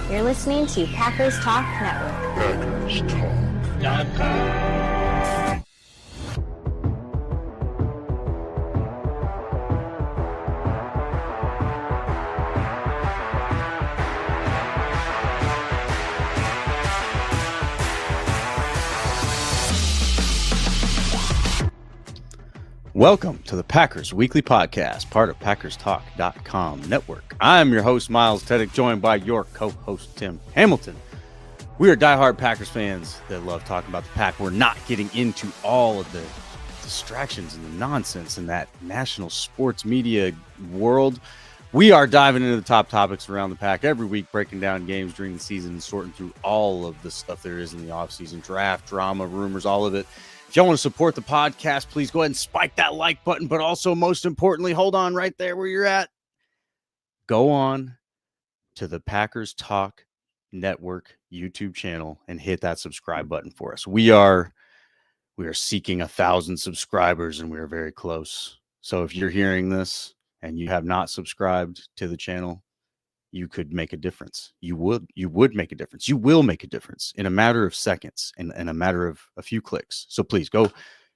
You're listening to Packers Talk Network. PackersTalk.com. Welcome to the Packers Weekly Podcast, part of PackersTalk.com network. I'm your host, Miles Teddick, joined by your co-host, Tim Hamilton. We are diehard Packers fans that love talking about the Pack. We're not getting into all of the distractions and the nonsense in that national sports media world. We are diving into the top topics around the Pack every week, breaking down games during the season and sorting through all of the stuff there is in the offseason, draft, drama, rumors, all of it. If y'all want to support the podcast, please go ahead and spike that like button. But also, most importantly, hold on right there where you're at. Go on to the Packers Talk Network YouTube channel and hit that subscribe button for us. We are seeking 1,000 subscribers, and we are very close. So if you're hearing this and you have not subscribed to the channel, you could make a difference. You would make a difference. You will make a difference in a matter of seconds and a matter of a few clicks. So please go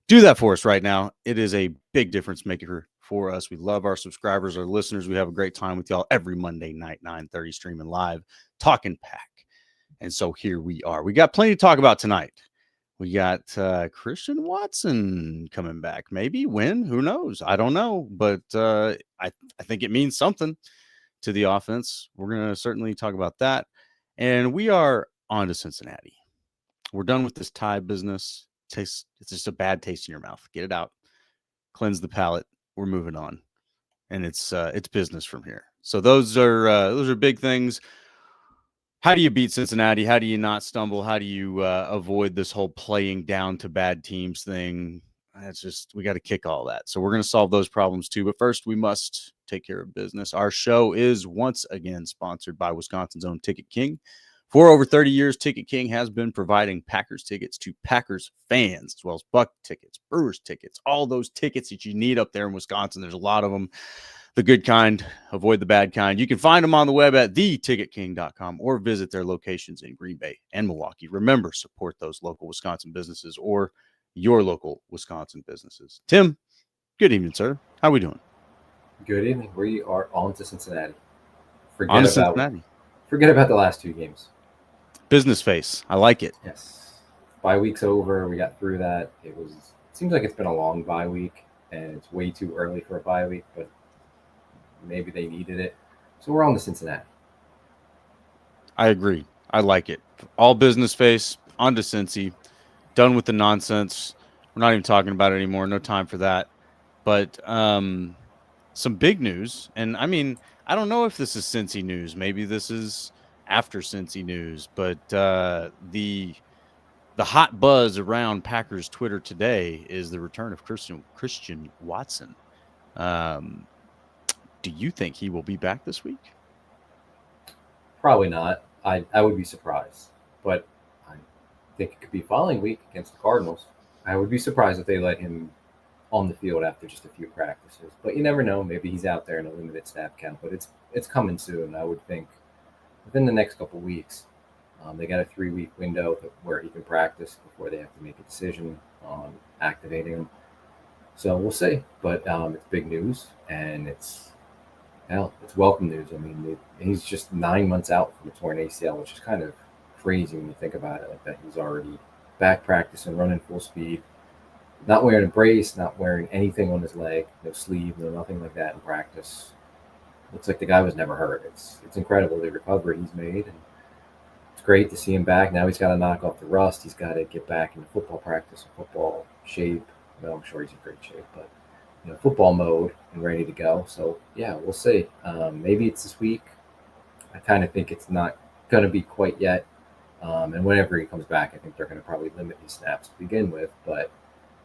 do that for us right now. It is a big difference maker for us. We love our subscribers, our listeners. We have a great time with y'all every Monday night, 9:30, streaming live, talking Pack. And so here we are. We got plenty to talk about tonight. We got Christian Watson coming back. Maybe when? Who knows? I don't know. But I think it means something to the offense. We're going to certainly talk about that. And we are on to Cincinnati. We're done with this tie business. It's just a bad taste in your mouth. Get it out. Cleanse the palate. We're moving on. And it's business from here. So those are big things. How do you beat Cincinnati? How do you not stumble? How do you avoid this whole playing down to bad teams thing? That's just, we got to kick all that. So we're going to solve those problems too. But first, we must take care of business. Our show is once again sponsored by Wisconsin's own Ticket King. For over 30 years, Ticket King has been providing Packers tickets to Packers fans, as well as Buck tickets, Brewers tickets, all those tickets that you need up there in Wisconsin. There's a lot of them. The good kind, avoid the bad kind. You can find them on the web at theticketking.com or visit their locations in Green Bay and Milwaukee. Remember, support those local Wisconsin businesses or your local Wisconsin businesses. Tim, good evening, sir. How are we doing? Good evening. We are on to Cincinnati. On to Cincinnati. Forget about the last two games. Business face. I like it. Yes. Bye week's over. We got through that. It seems like it's been a long bye week, and it's way too early for a bye week, but maybe they needed it. So we're on to Cincinnati. I agree. I like it. All business face, on to Cincy. Done with the nonsense. We're not even talking about it anymore. No time for that. But some big news. And I mean, I don't know if this is Cincy news. Maybe this is after Cincy news. But the hot buzz around Packers Twitter today is the return of Christian Watson. Do you think he will be back this week? Probably not. I would be surprised. But I think it could be following week against the Cardinals. I would be surprised if they let him on the field after just a few practices. But you never know. Maybe he's out there in a limited snap count. But it's coming soon, I would think. Within the next couple weeks. They got a 3-week window where he can practice before they have to make a decision on activating him. So we'll see. But it's big news, and it's welcome news. I mean, he's just 9 months out from a torn ACL, which is kind of crazy when you think about it like that. He's already back practicing, running full speed, not wearing a brace, not wearing anything on his leg, no sleeve, no nothing like that in practice. Looks like the guy was never hurt. It's incredible the recovery he's made, and it's great to see him back. Now he's got to knock off the rust. He's got to get back into football practice, football shape. Well, I'm sure he's in great shape, but football mode and ready to go. So yeah, we'll see. Maybe it's this week. I kind of think it's not going to be quite yet. And whenever he comes back, I think they're going to probably limit his snaps to begin with. But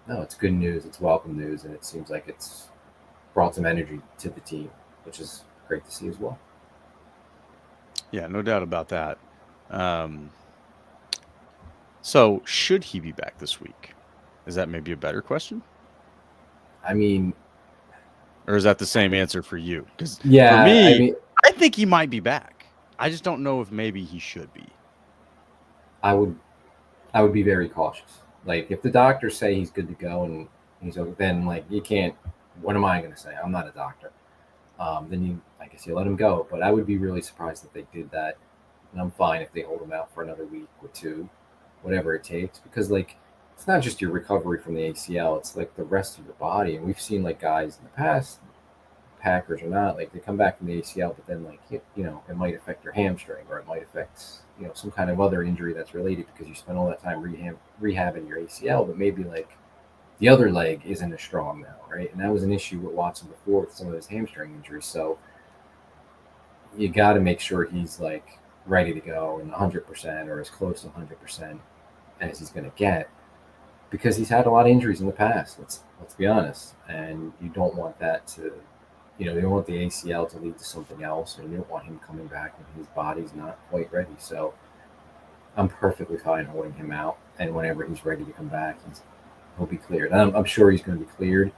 no, it's good news. It's welcome news, and it seems like it's brought some energy to the team, which is great to see as well. Yeah, no doubt about that. So should he be back this week? Is that maybe a better question? I mean, or is that the same answer for you? Because yeah, for me, I think he might be back. I just don't know if maybe he should be. I would be very cautious. Like if the doctors say he's good to go and he's okay, then like you can't. What am I going to say? I'm not a doctor. Then I guess you let him go. But I would be really surprised if they did that. And I'm fine if they hold him out for another week or two, whatever it takes, because like it's not just your recovery from the ACL; it's like the rest of your body. And we've seen like guys in the past, Packers or not, like they come back from the ACL, but then like it might affect your hamstring or it might affect some kind of other injury that's related because you spent all that time rehabbing your ACL, but maybe like the other leg isn't as strong now, right? And that was an issue with Watson before with some of his hamstring injuries. So you got to make sure he's like ready to go and 100% or as close to 100% as he's going to get because he's had a lot of injuries in the past. Let's be honest, and you don't want that to, you don't want the ACL to lead to something else, and you don't want him coming back when his body's not quite ready. So I'm perfectly fine holding him out, and whenever he's ready to come back, he'll be cleared. And I'm sure he's going to be cleared.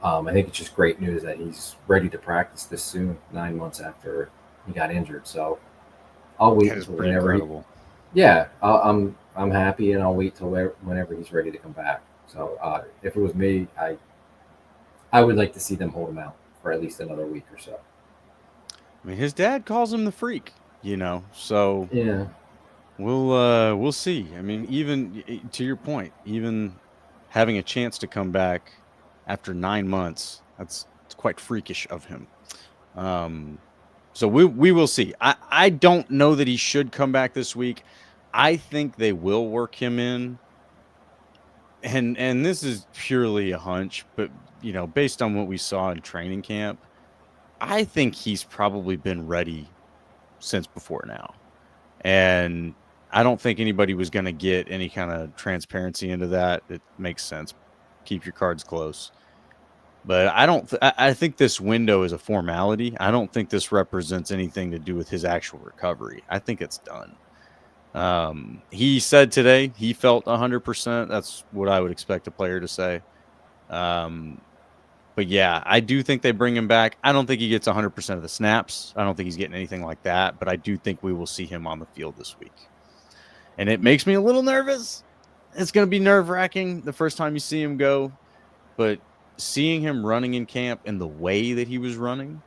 I think it's just great news that he's ready to practice this soon, 9 months after he got injured. So I'll wait until whenever. I'm happy, and I'll wait till whenever he's ready to come back. So if it was me, I would like to see them hold him out for at least another week or so. I mean, his dad calls him the freak, so yeah, we'll see. I mean, even to your point, even having a chance to come back after 9 months, it's quite freakish of him. So we will see. I don't know that he should come back this week. I think they will work him in. And this is purely a hunch, but based on what we saw in training camp, I think he's probably been ready since before now. And I don't think anybody was going to get any kind of transparency into that. It makes sense. Keep your cards close. But I think this window is a formality. I don't think this represents anything to do with his actual recovery. I think it's done. He said today he felt 100%. That's what I would expect a player to say. But yeah, I do think they bring him back. I don't think he gets 100% of the snaps. I don't think he's getting anything like that, but I do think we will see him on the field this week. And it makes me a little nervous. It's going to be nerve-wracking the first time you see him go, but seeing him running in camp and the way that he was running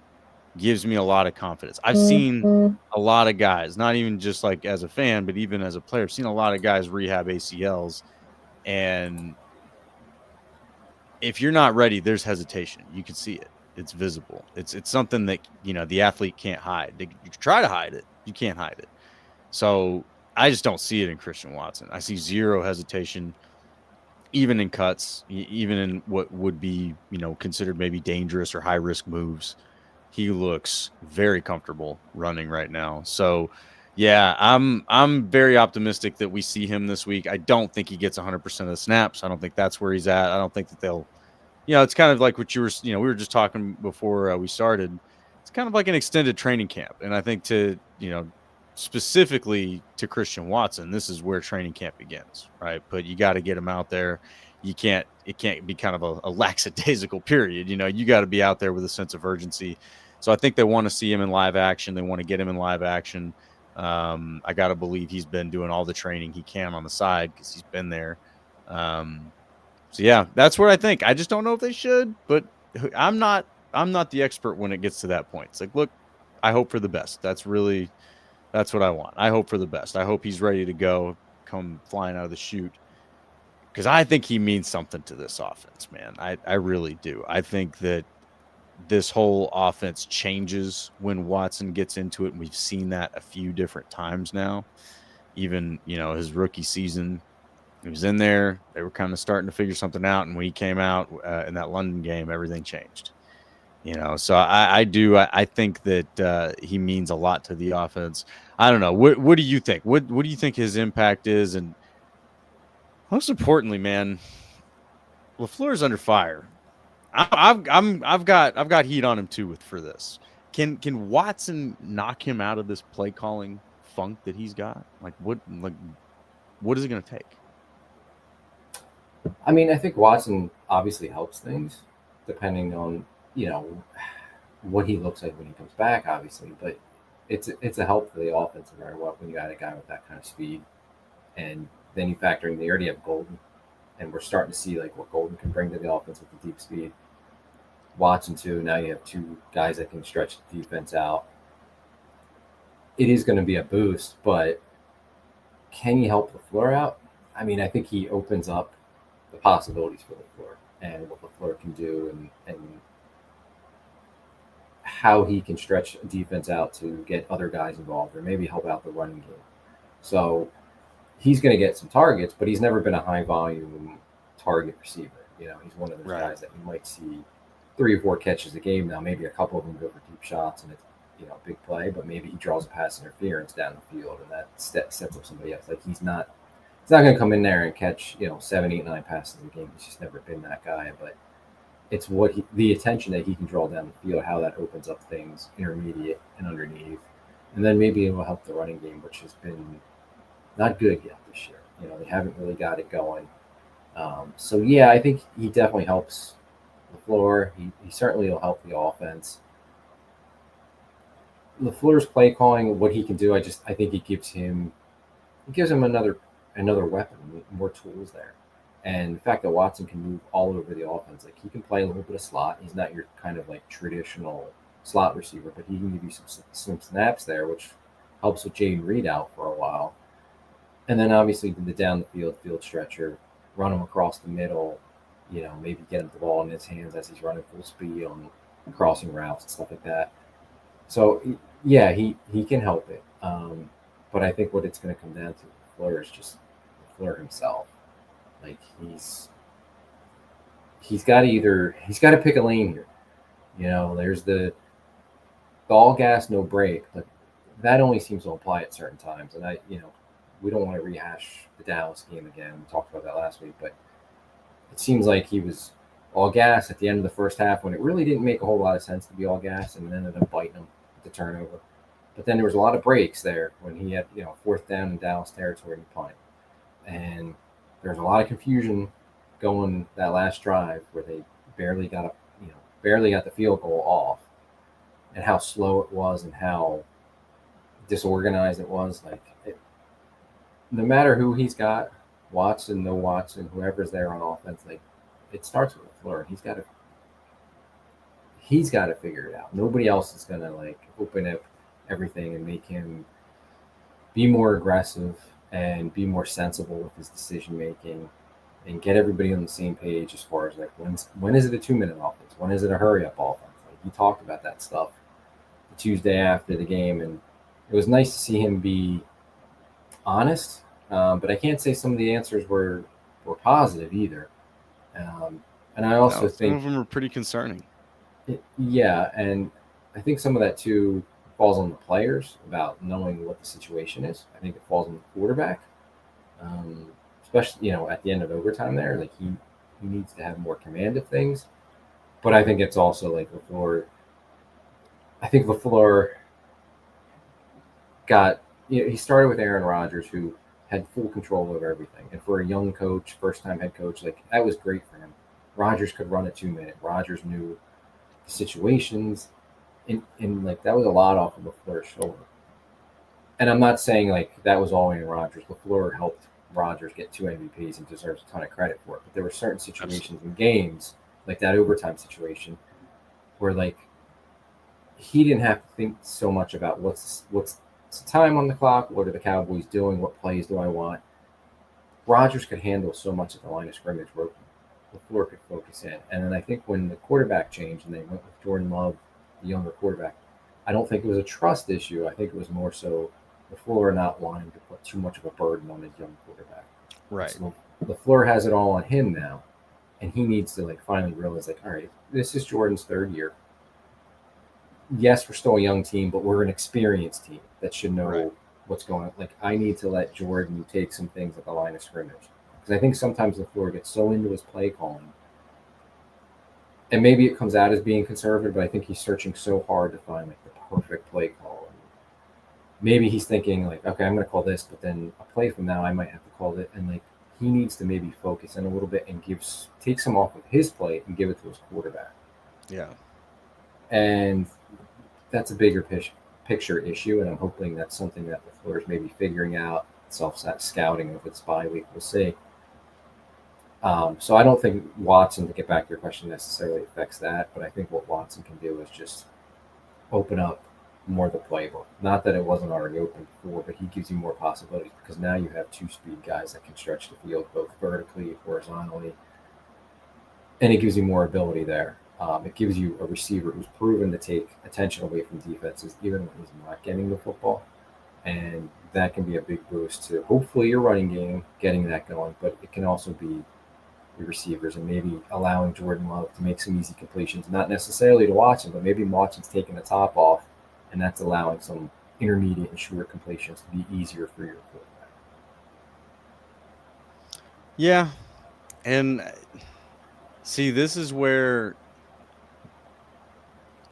gives me a lot of confidence. I've seen a lot of guys, not even just like as a fan, but even as a player, I've seen a lot of guys rehab ACLs, and if you're not ready, there's hesitation. You can see it. It's visible. It's something that, the athlete can't hide. You can try to hide it. You can't hide it. So I just don't see it in Christian Watson. I see zero hesitation, even in cuts, even in what would be, considered maybe dangerous or high risk moves. He looks very comfortable running right now. So yeah, I'm very optimistic that we see him this week. I don't think he gets 100% of the snaps. I don't think that's where he's at. I don't think that they'll, it's kind of like what you were, we were just talking before we started. It's kind of like an extended training camp. And I think specifically to Christian Watson, this is where training camp begins, right? But you got to get him out there. It can't be kind of a lackadaisical period. You got to be out there with a sense of urgency. So I think they want to see him in live action. They want to get him in live action. I got to believe he's been doing all the training he can on the side because he's been there. So yeah, that's what I think. I just don't know if they should, but I'm not the expert when it gets to that point. It's like, look, I hope for the best. That's what I want. I hope for the best. I hope he's ready to go, come flying out of the chute, because I think he means something to this offense, man. I really do. I think that this whole offense changes when Watson gets into it, and we've seen that a few different times now. Even, his rookie season, he was in there. They were kind of starting to figure something out, and when he came out in that London game, everything changed. So I think that he means a lot to the offense. I don't know. What do you think? What do you think his impact is? And most importantly, man, LaFleur's under fire. I've got heat on him too for this. Can Watson knock him out of this play calling funk that he's got? What is it going to take? I mean, I think Watson obviously helps things depending on what he looks like when he comes back, obviously. But it's a help for the offense no matter what when you add a guy with that kind of speed, and then you factor in they already have Golden, and we're starting to see like what Golden can bring to the offense with the deep speed. Watson too. Now you have two guys that can stretch the defense out. It is going to be a boost, but can you help LaFleur out? I mean, I think he opens up the possibilities for LaFleur and what LaFleur can do and how he can stretch a defense out to get other guys involved or maybe help out the running game. So he's going to get some targets, but he's never been a high volume target receiver. You know, he's one of those guys that you might see 3 or 4 catches a game now. Maybe a couple of them go for deep shots and it's, you know, a big play, but maybe he draws a pass interference down the field and that sets up somebody else. Like he's not going to come in there and catch, you know, 7, 8, 9 passes a game. He's just never been that guy, but it's the attention that he can draw down the field, how that opens up things intermediate and underneath. And then maybe it will help the running game, which has been not good yet this year. You know, they haven't really got it going. So yeah, I think he definitely helps LaFleur. He certainly will help the offense. LaFleur's play calling, what he can do, I think it gives him another weapon, more tools there. And the fact that Watson can move all over the offense, like he can play a little bit of slot. He's not your kind of like traditional slot receiver, but he can give you some snaps there, which helps with Jaden Reed out for a while. And then obviously the down the field stretcher, run him across the middle, you know, maybe get him the ball in his hands as he's running full speed on crossing routes and stuff like that. So yeah, he can help it. But I think what it's going to come down to LaFleur is just LaFleur himself. Like he's got to pick a lane here. You know, there's the all gas, no brake, but that only seems to apply at certain times. And we don't want to rehash the Dallas game again. We talked about that last week, but it seems like he was all gas at the end of the first half when it really didn't make a whole lot of sense to be all gas, and then ended up biting him with the turnover. But then there was a lot of breaks there when he had, 4th down in Dallas territory and punt. And there's a lot of confusion going that last drive where they barely got the field goal off, and how slow it was and how disorganized it was. No matter who he's got, Watson, no Watson, whoever's there on offense, like it starts with LaFleur. He's got to figure it out. Nobody else is gonna open up everything and make him be more aggressive and be more sensible with his decision making and get everybody on the same page as far as when is it a 2-minute offense? When is it a hurry up offense? He talked about that stuff the Tuesday after the game, and it was nice to see him be honest. But I can't say some of the answers were positive either. And I also think some of them are pretty concerning. Yeah, and I think some of that too falls on the players about knowing what the situation is. I think it falls on the quarterback, especially at the end of overtime there. Like he needs to have more command of things. But I think it's also like LaFleur. I think LaFleur got he started with Aaron Rodgers, who had full control over everything, and for a young coach, first-time head coach, that was great for him. Rodgers could run a 2-minute. Rodgers knew the situations. And that was a lot off of LaFleur's shoulder. And I'm not saying that was all Aaron Rodgers. LaFleur helped Rodgers get 2 MVPs and deserves a ton of credit for it. But there were certain situations in games, like that overtime situation, where he didn't have to think so much about what's the time on the clock, what are the Cowboys doing, what plays do I want. Rodgers could handle so much at the line of scrimmage where LaFleur could focus in. And then I think when the quarterback changed and they went with Jordan Love, the younger quarterback, I don't think it was a trust issue. I think it was more so LaFleur not wanting to put too much of a burden on his young quarterback. Right. So LaFleur has it all on him now, and he needs to finally realize all right, this is Jordan's 3rd year. Yes, we're still a young team, but we're an experienced team that should know what's going on. I need to let Jordan take some things at the line of scrimmage. Because I think sometimes LaFleur gets so into his play calling, and maybe it comes out as being conservative, but I think he's searching so hard to find the perfect play call. And maybe he's thinking okay, I'm going to call this, but then a play from now I might have to call it. And he needs to maybe focus in a little bit and take some off of his plate and give it to his quarterback. Yeah. And that's a bigger picture issue, and I'm hoping that's something that LaFleur's maybe figuring out, self-scouting of its bye week. We'll see. So I don't think Watson, to get back to your question, necessarily affects that, but I think what Watson can do is just open up more of the playbook. Not that it wasn't already open before, but he gives you more possibilities because now you have two speed guys that can stretch the field both vertically, horizontally, and it gives you more ability there. It gives you a receiver who's proven to take attention away from defenses even when he's not getting the football, and that can be a big boost to hopefully your running game, getting that going, but it can also be your receivers and maybe allowing Jordan Love to make some easy completions, not necessarily to Watson, but maybe Watson's taking the top off, and that's allowing some intermediate and short completions to be easier for your quarterback. Yeah. And see, this is where,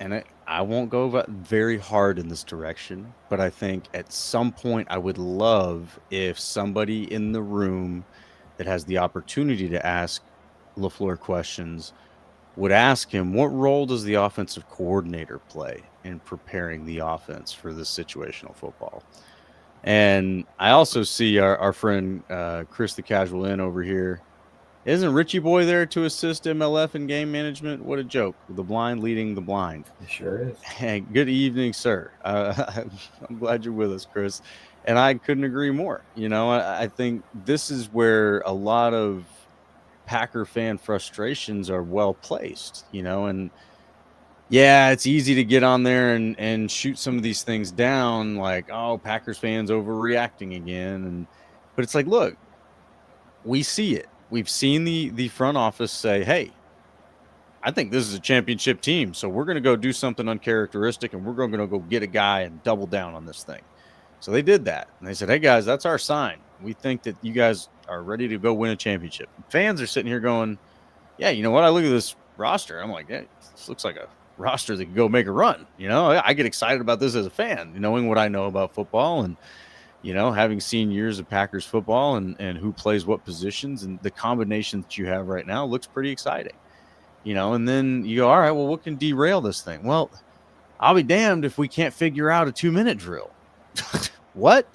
and I won't go very hard in this direction, but I think at some point I would love if somebody in the room that has the opportunity to ask LaFleur questions would ask him, what role does the offensive coordinator play in preparing the offense for this situational football? And I also see our friend Chris the Casual In over here. Isn't Richie Boy there to assist MLF in game management? What a joke. The blind leading the blind. It sure is. Hey, good evening, sir. I'm glad you're with us, Chris. And I couldn't agree more. You know, I think this is where a lot of Packer fan frustrations are well placed, you know, and yeah, it's easy to get on there and shoot some of these things down like, oh, Packers fans overreacting again. But it's like, look, we see it. We've seen the front office say, hey, I think this is a championship team, so we're going to go do something uncharacteristic and we're going to go get a guy and double down on this thing. So they did that. And they said, hey, guys, that's our sign. We think that you guys are ready to go win a championship. Fans are sitting here going, yeah, you know what? I look at this roster. I'm like, hey, this looks like a roster that can go make a run. You know, I get excited about this as a fan, knowing what I know about football and, you know, having seen years of Packers football and who plays what positions, and the combination that you have right now looks pretty exciting, you know, and then you go, all right, well, what can derail this thing? Well, I'll be damned if we can't figure out a 2-minute drill. What?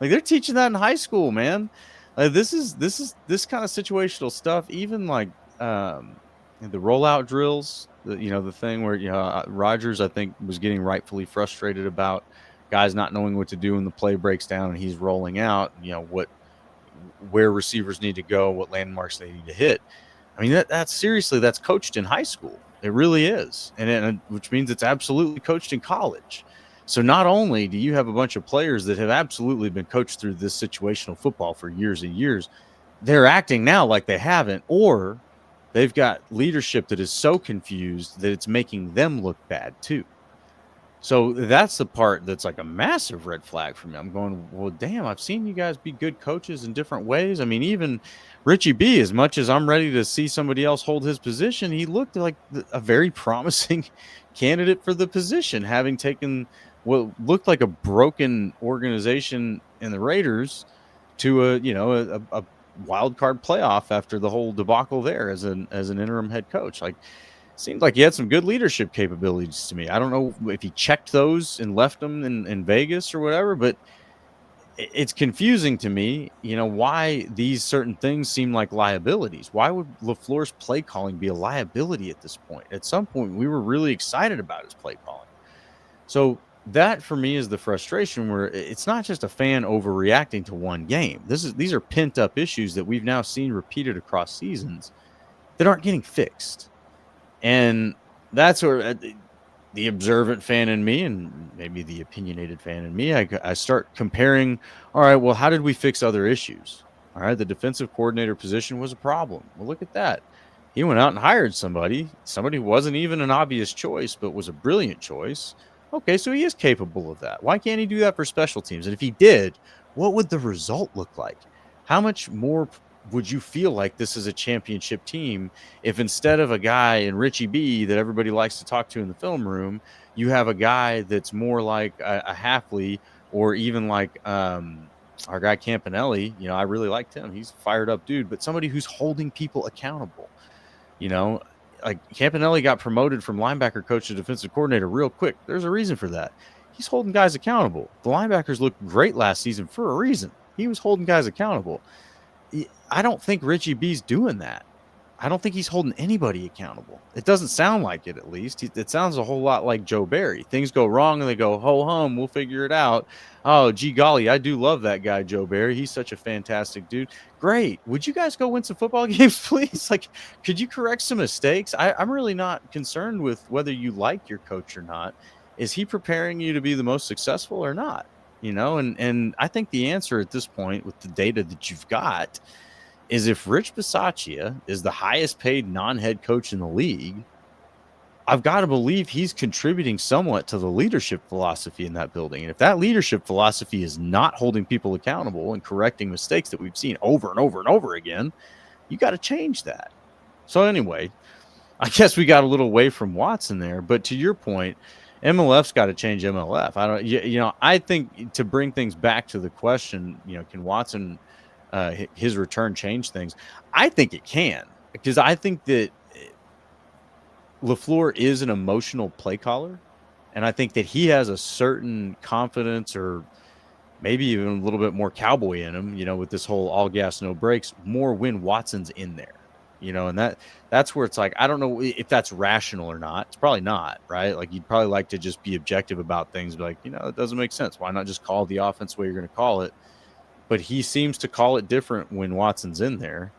Like they're teaching that in high school, man. This kind of situational stuff, even like the rollout drills, the thing where, Rodgers, I think, was getting rightfully frustrated about guys not knowing what to do when the play breaks down and he's rolling out, where receivers need to go, what landmarks they need to hit. I mean, that's seriously, that's coached in high school. It really is. And which means it's absolutely coached in college. So not only do you have a bunch of players that have absolutely been coached through this situational football for years and years, they're acting now like they haven't, or they've got leadership that is so confused that it's making them look bad too. So that's the part that's like a massive red flag for me. I'm going, well, damn, I've seen you guys be good coaches in different ways. I mean, even Richie B, as much as I'm ready to see somebody else hold his position, he looked like a very promising candidate for the position, having taken what looked like a broken organization in the Raiders to a wild card playoff after the whole debacle there as an interim head coach. Like, seemed like he had some good leadership capabilities to me. I don't know if he checked those and left them in Vegas or whatever, but it's confusing to me, why these certain things seem like liabilities. Why would LaFleur's play calling be a liability at this point? At some point, we were really excited about his play calling. So that for me is the frustration, where it's not just a fan overreacting to one game. These are pent up issues that we've now seen repeated across seasons that aren't getting fixed. And that's where the observant fan in me, and maybe the opinionated fan in me, I start comparing, all right, well, how did we fix other issues? All right, the defensive coordinator position was a problem. Well, look at that. He went out and hired somebody who wasn't even an obvious choice, but was a brilliant choice. Okay, so he is capable of that. Why can't he do that for special teams? And if he did, what would the result look like? How much more would you feel like this is a championship team if instead of a guy in Richie B that everybody likes to talk to in the film room, you have a guy that's more like a Hafley, or even like our guy Campanelli? I really liked him. He's a fired up dude, but somebody who's holding people accountable. like Campanelli got promoted from linebacker coach to defensive coordinator real quick. There's a reason for that. He's holding guys accountable. The linebackers looked great last season for a reason. He was holding guys accountable. I don't think Richie B's doing that. I don't think he's holding anybody accountable. It doesn't sound like it, at least. It sounds a whole lot like Joe Barry. Things go wrong and they go, ho hum, we'll figure it out. Oh, gee golly, I do love that guy, Joe Barry. He's such a fantastic dude. Great. Would you guys go win some football games, please? Like, could you correct some mistakes? I'm really not concerned with whether you like your coach or not. Is he preparing you to be the most successful or not? You know, and I think the answer at this point with the data that you've got is if Rich Bisaccia is the highest paid non-head coach in the league, I've got to believe he's contributing somewhat to the leadership philosophy in that building. And if that leadership philosophy is not holding people accountable and correcting mistakes that we've seen over and over and over again, you got to change that. So anyway, I guess we got a little away from Watson there, but to your point, MLF's got to change MLF. I think to bring things back to the question, can Watson his return change things? I think it can, because I think that LaFleur is an emotional play caller, and I think that he has a certain confidence, or maybe even a little bit more cowboy in him, with this whole all gas no brakes, more when Watson's in there, and that's where it's like, I don't know if that's rational or not. It's probably not, right? Like, you'd probably like to just be objective about things, be like, it doesn't make sense. Why not just call the offense the way you're going to call it? But he seems to call it different when Watson's in there.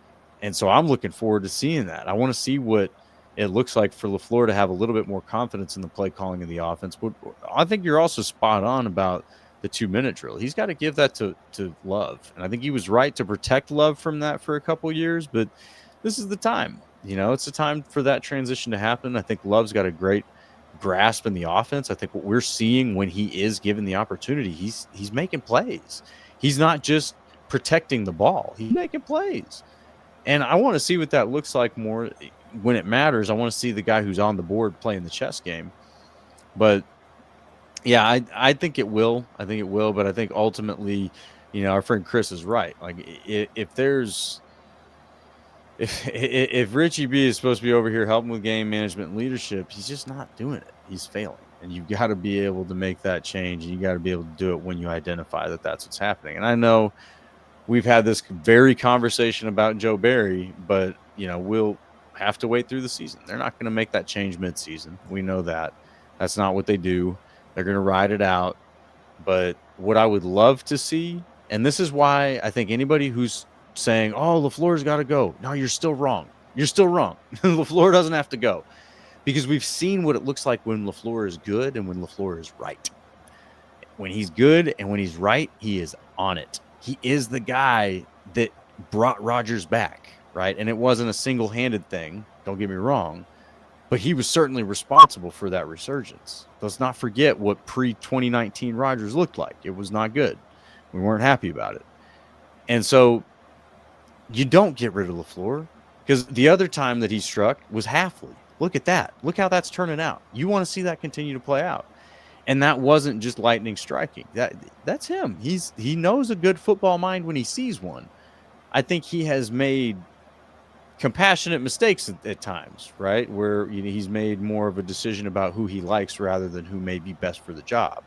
And so I'm looking forward to seeing that. I want to see what it looks like for LaFleur to have a little bit more confidence in the play calling of the offense. But I think you're also spot on about the 2-minute drill. He's got to give that to Love. And I think he was right to protect Love from that for a couple of years. But this is the time. It's the time for that transition to happen. I think Love's got a great grasp in the offense. I think what we're seeing when he is given the opportunity, he's making plays. He's not just protecting the ball. He's making plays. And I want to see what that looks like more when it matters. I want to see the guy who's on the board playing the chess game. But, yeah, I think it will. I think it will. But I think ultimately, our friend Chris is right. Like, if Richie B is supposed to be over here helping with game management and leadership, he's just not doing it. He's failing. And you've got to be able to make that change. And you got to be able to do it when you identify that that's what's happening. And I know we've had this very conversation about Joe Barry, but, we'll have to wait through the season. They're not going to make that change midseason. We know that. That's not what they do. They're going to ride it out. But what I would love to see, and this is why I think anybody who's saying, oh, LaFleur's got to go. No, you're still wrong. You're still wrong. LaFleur doesn't have to go. Because we've seen what it looks like when LaFleur is good and when LaFleur is right. When he's good and when he's right, he is on it. He is the guy that brought Rodgers back, right? And it wasn't a single-handed thing, don't get me wrong, but he was certainly responsible for that resurgence. Let's not forget what pre-2019 Rodgers looked like. It was not good. We weren't happy about it. And so you don't get rid of LaFleur, because the other time that he struck was Halfley. Look at that. Look how that's turning out. You want to see that continue to play out. And that wasn't just lightning striking. That's him. He knows a good football mind when he sees one. I think he has made compassionate mistakes at times, right? Where he's made more of a decision about who he likes rather than who may be best for the job.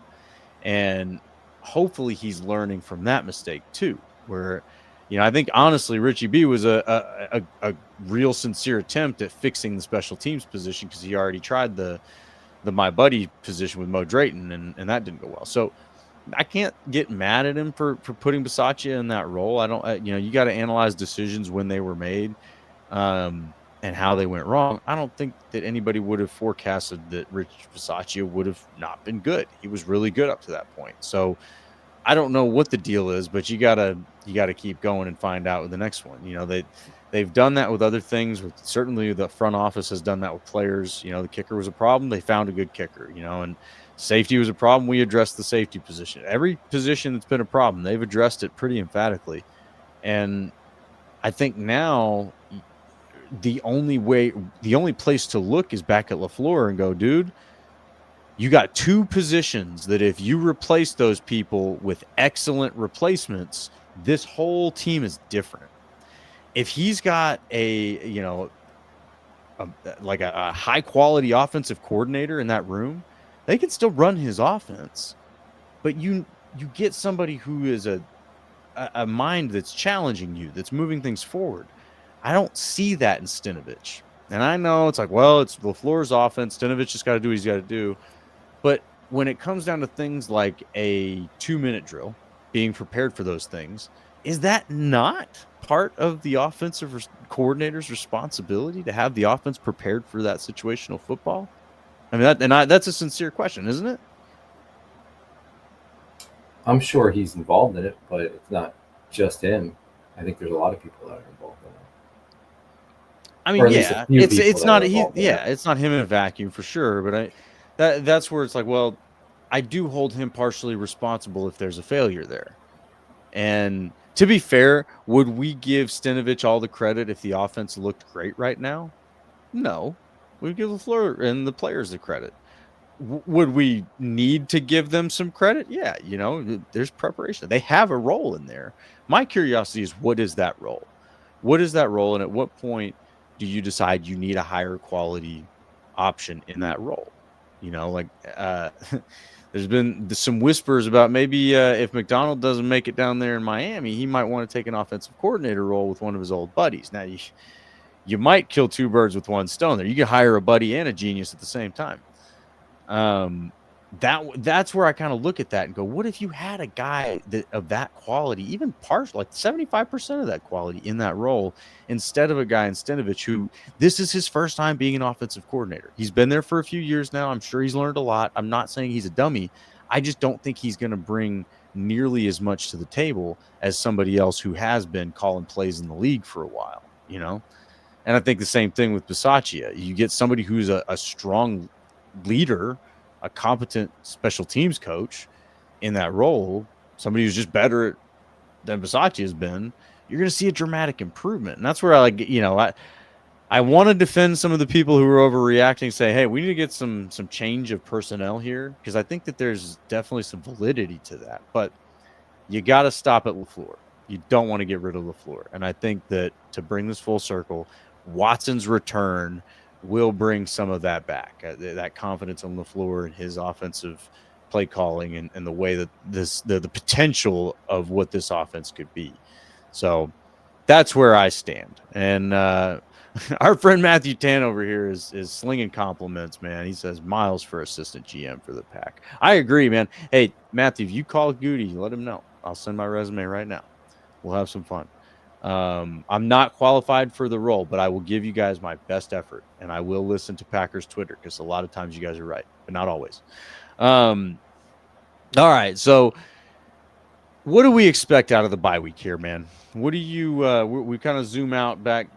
And hopefully he's learning from that mistake too, where I think honestly Richie B was a real sincere attempt at fixing the special teams position, because he already tried the my buddy position with Mo Drayton, and that didn't go well. So I can't get mad at him for putting Bisaccia in that role. I don't, you got to analyze decisions when they were made, and how they went wrong. I don't think that anybody would have forecasted that Rich Bisaccia would have not been good. He was really good up to that point. So I don't know what the deal is, but you gotta keep going and find out with the next one. They've done that with other things. Certainly the front office has done that with players. The kicker was a problem. They found a good kicker, and safety was a problem. We addressed the safety position. Every position that's been a problem, they've addressed it pretty emphatically. And I think now the only place to look is back at LaFleur and go, dude, you got two positions that if you replace those people with excellent replacements, this whole team is different. If he's got a a high quality offensive coordinator in that room, they can still run his offense. But you get somebody who is a mind that's challenging you, that's moving things forward. I don't see that in Stenavich. And I know it's like, well, it's LaFleur's offense. Stenavich just got to do what he's got to do. But when it comes down to things like a 2-minute drill, being prepared for those things, is that not part of the offensive coordinator's responsibility to have the offense prepared for that situational football? I mean, that's a sincere question, isn't it? I'm sure he's involved in it, but it's not just him. I think there's a lot of people that are involved in it. I mean, yeah, it's not it's not him in a vacuum for sure, but that's where it's like, well, I do hold him partially responsible if there's a failure there. And to be fair, would we give Stenavich all the credit if the offense looked great right now? No, we'd give LaFleur and the players the credit. Would we need to give them some credit? Yeah, there's preparation. They have a role in there. My curiosity is, what is that role? What is that role, and at what point do you decide you need a higher quality option in that role? There's been some whispers about maybe if McDonald doesn't make it down there in Miami, he might want to take an offensive coordinator role with one of his old buddies. Now, you might kill two birds with one stone there. You can hire a buddy and a genius at the same time. That's where I kind of look at that and go, what if you had a guy of that quality, even partial, like 75% of that quality in that role, instead of a guy in Stenavich who this is his first time being an offensive coordinator. He's been there for a few years now. I'm sure he's learned a lot. I'm not saying he's a dummy. I just don't think he's going to bring nearly as much to the table as somebody else who has been calling plays in the league for a while, And I think the same thing with Bisaccia. You get somebody who's a strong leader, a competent special teams coach in that role, somebody who's just better than Bisaccia has been, you're going to see a dramatic improvement. And that's where I want to defend some of the people who are overreacting, say, hey, we need to get some change of personnel here, because I think that there's definitely some validity to that. But you got to stop at LaFleur. You don't want to get rid of LaFleur. And I think that to bring this full circle, Watson's return will bring some of that back, that confidence in LaFleur and his offensive play calling and the way that the potential of what this offense could be. So that's where I stand. And our friend Matthew Tan over here is slinging compliments, man. He says Miles for assistant GM for the Pack. I agree, man. Hey, Matthew, if you call Goody, let him know. I'll send my resume right now. We'll have some fun. I'm not qualified for the role, but I will give you guys my best effort, and I will listen to Packers Twitter, because a lot of times you guys are right, but not always. All right, so what do we expect out of the bye week here, man? What do you? We kind of zoom out back,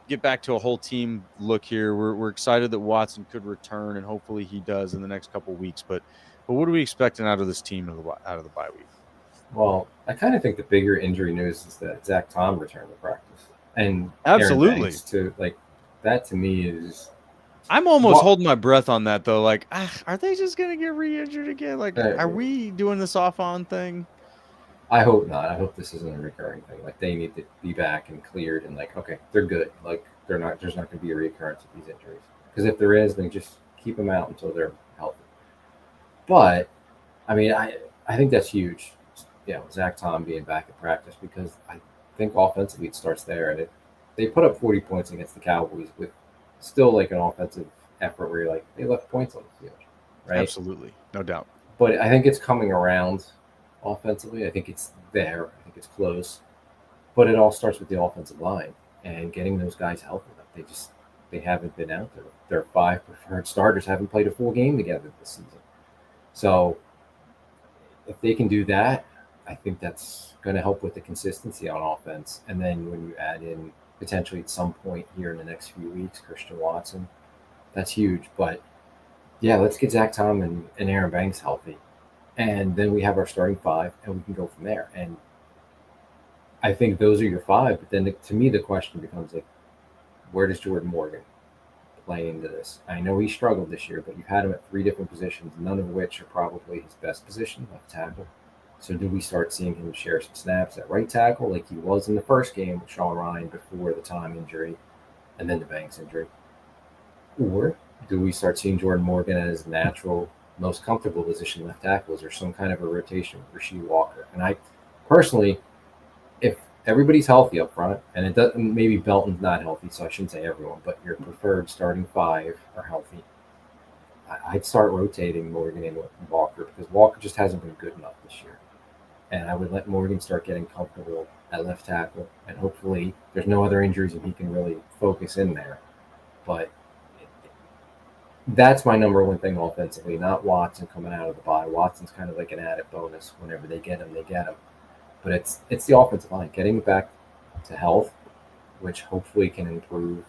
get back to a whole team look here. We're excited that Watson could return, and hopefully he does in the next couple of weeks. But what are we expecting out of this team out of the bye week? Well, I kind of think the bigger injury news is that Zach Tom returned to practice, and absolutely that to me is. I'm almost holding my breath on that though. Like, are they just gonna get re-injured again? Like, are we doing this off-on thing? I hope not. I hope this isn't a recurring thing. Like, they need to be back and cleared, and okay, they're good. Like, there's not going to be a recurrence of these injuries. Because if there is, then just keep them out until they're healthy. But I mean, I think that's huge. Zach Tom being back at practice, because I think offensively it starts there. And they put up 40 points against the Cowboys with still an offensive effort where they left points on the field, right? Absolutely, no doubt. But I think it's coming around offensively. I think it's there. I think it's close. But it all starts with the offensive line and getting those guys healthy. They haven't been out there. Their 5 preferred starters haven't played a full game together this season. So if they can do that, I think that's going to help with the consistency on offense. And then when you add in potentially at some point here in the next few weeks, Christian Watson, that's huge. But yeah, let's get Zach Tom and Aaron Banks healthy. And then we have our starting 5, and we can go from there. And I think those are your 5. But then to me, the question becomes, where does Jordan Morgan play into this? I know he struggled this year, but you've had him at 3 different positions, none of which are probably his best position, left tackle. So do we start seeing him share some snaps at right tackle like he was in the first game with Sean Ryan before the Tom injury and then the Banks injury? Or do we start seeing Jordan Morgan as natural, most comfortable position left tackles, or some kind of a rotation with Rasheed Walker? And I personally, if everybody's healthy up front, and it doesn't, maybe Belton's not healthy, so I shouldn't say everyone, but your preferred starting five are healthy, I'd start rotating Morgan and Walker because Walker just hasn't been good enough this year. And I would let Morgan start getting comfortable at left tackle, and hopefully there's no other injuries and he can really focus in there. But that's my number one thing offensively, not Watson coming out of the bye. Watson's kind of like an added bonus. Whenever they get him, they get him. But it's the offensive line getting back to health, which hopefully can improve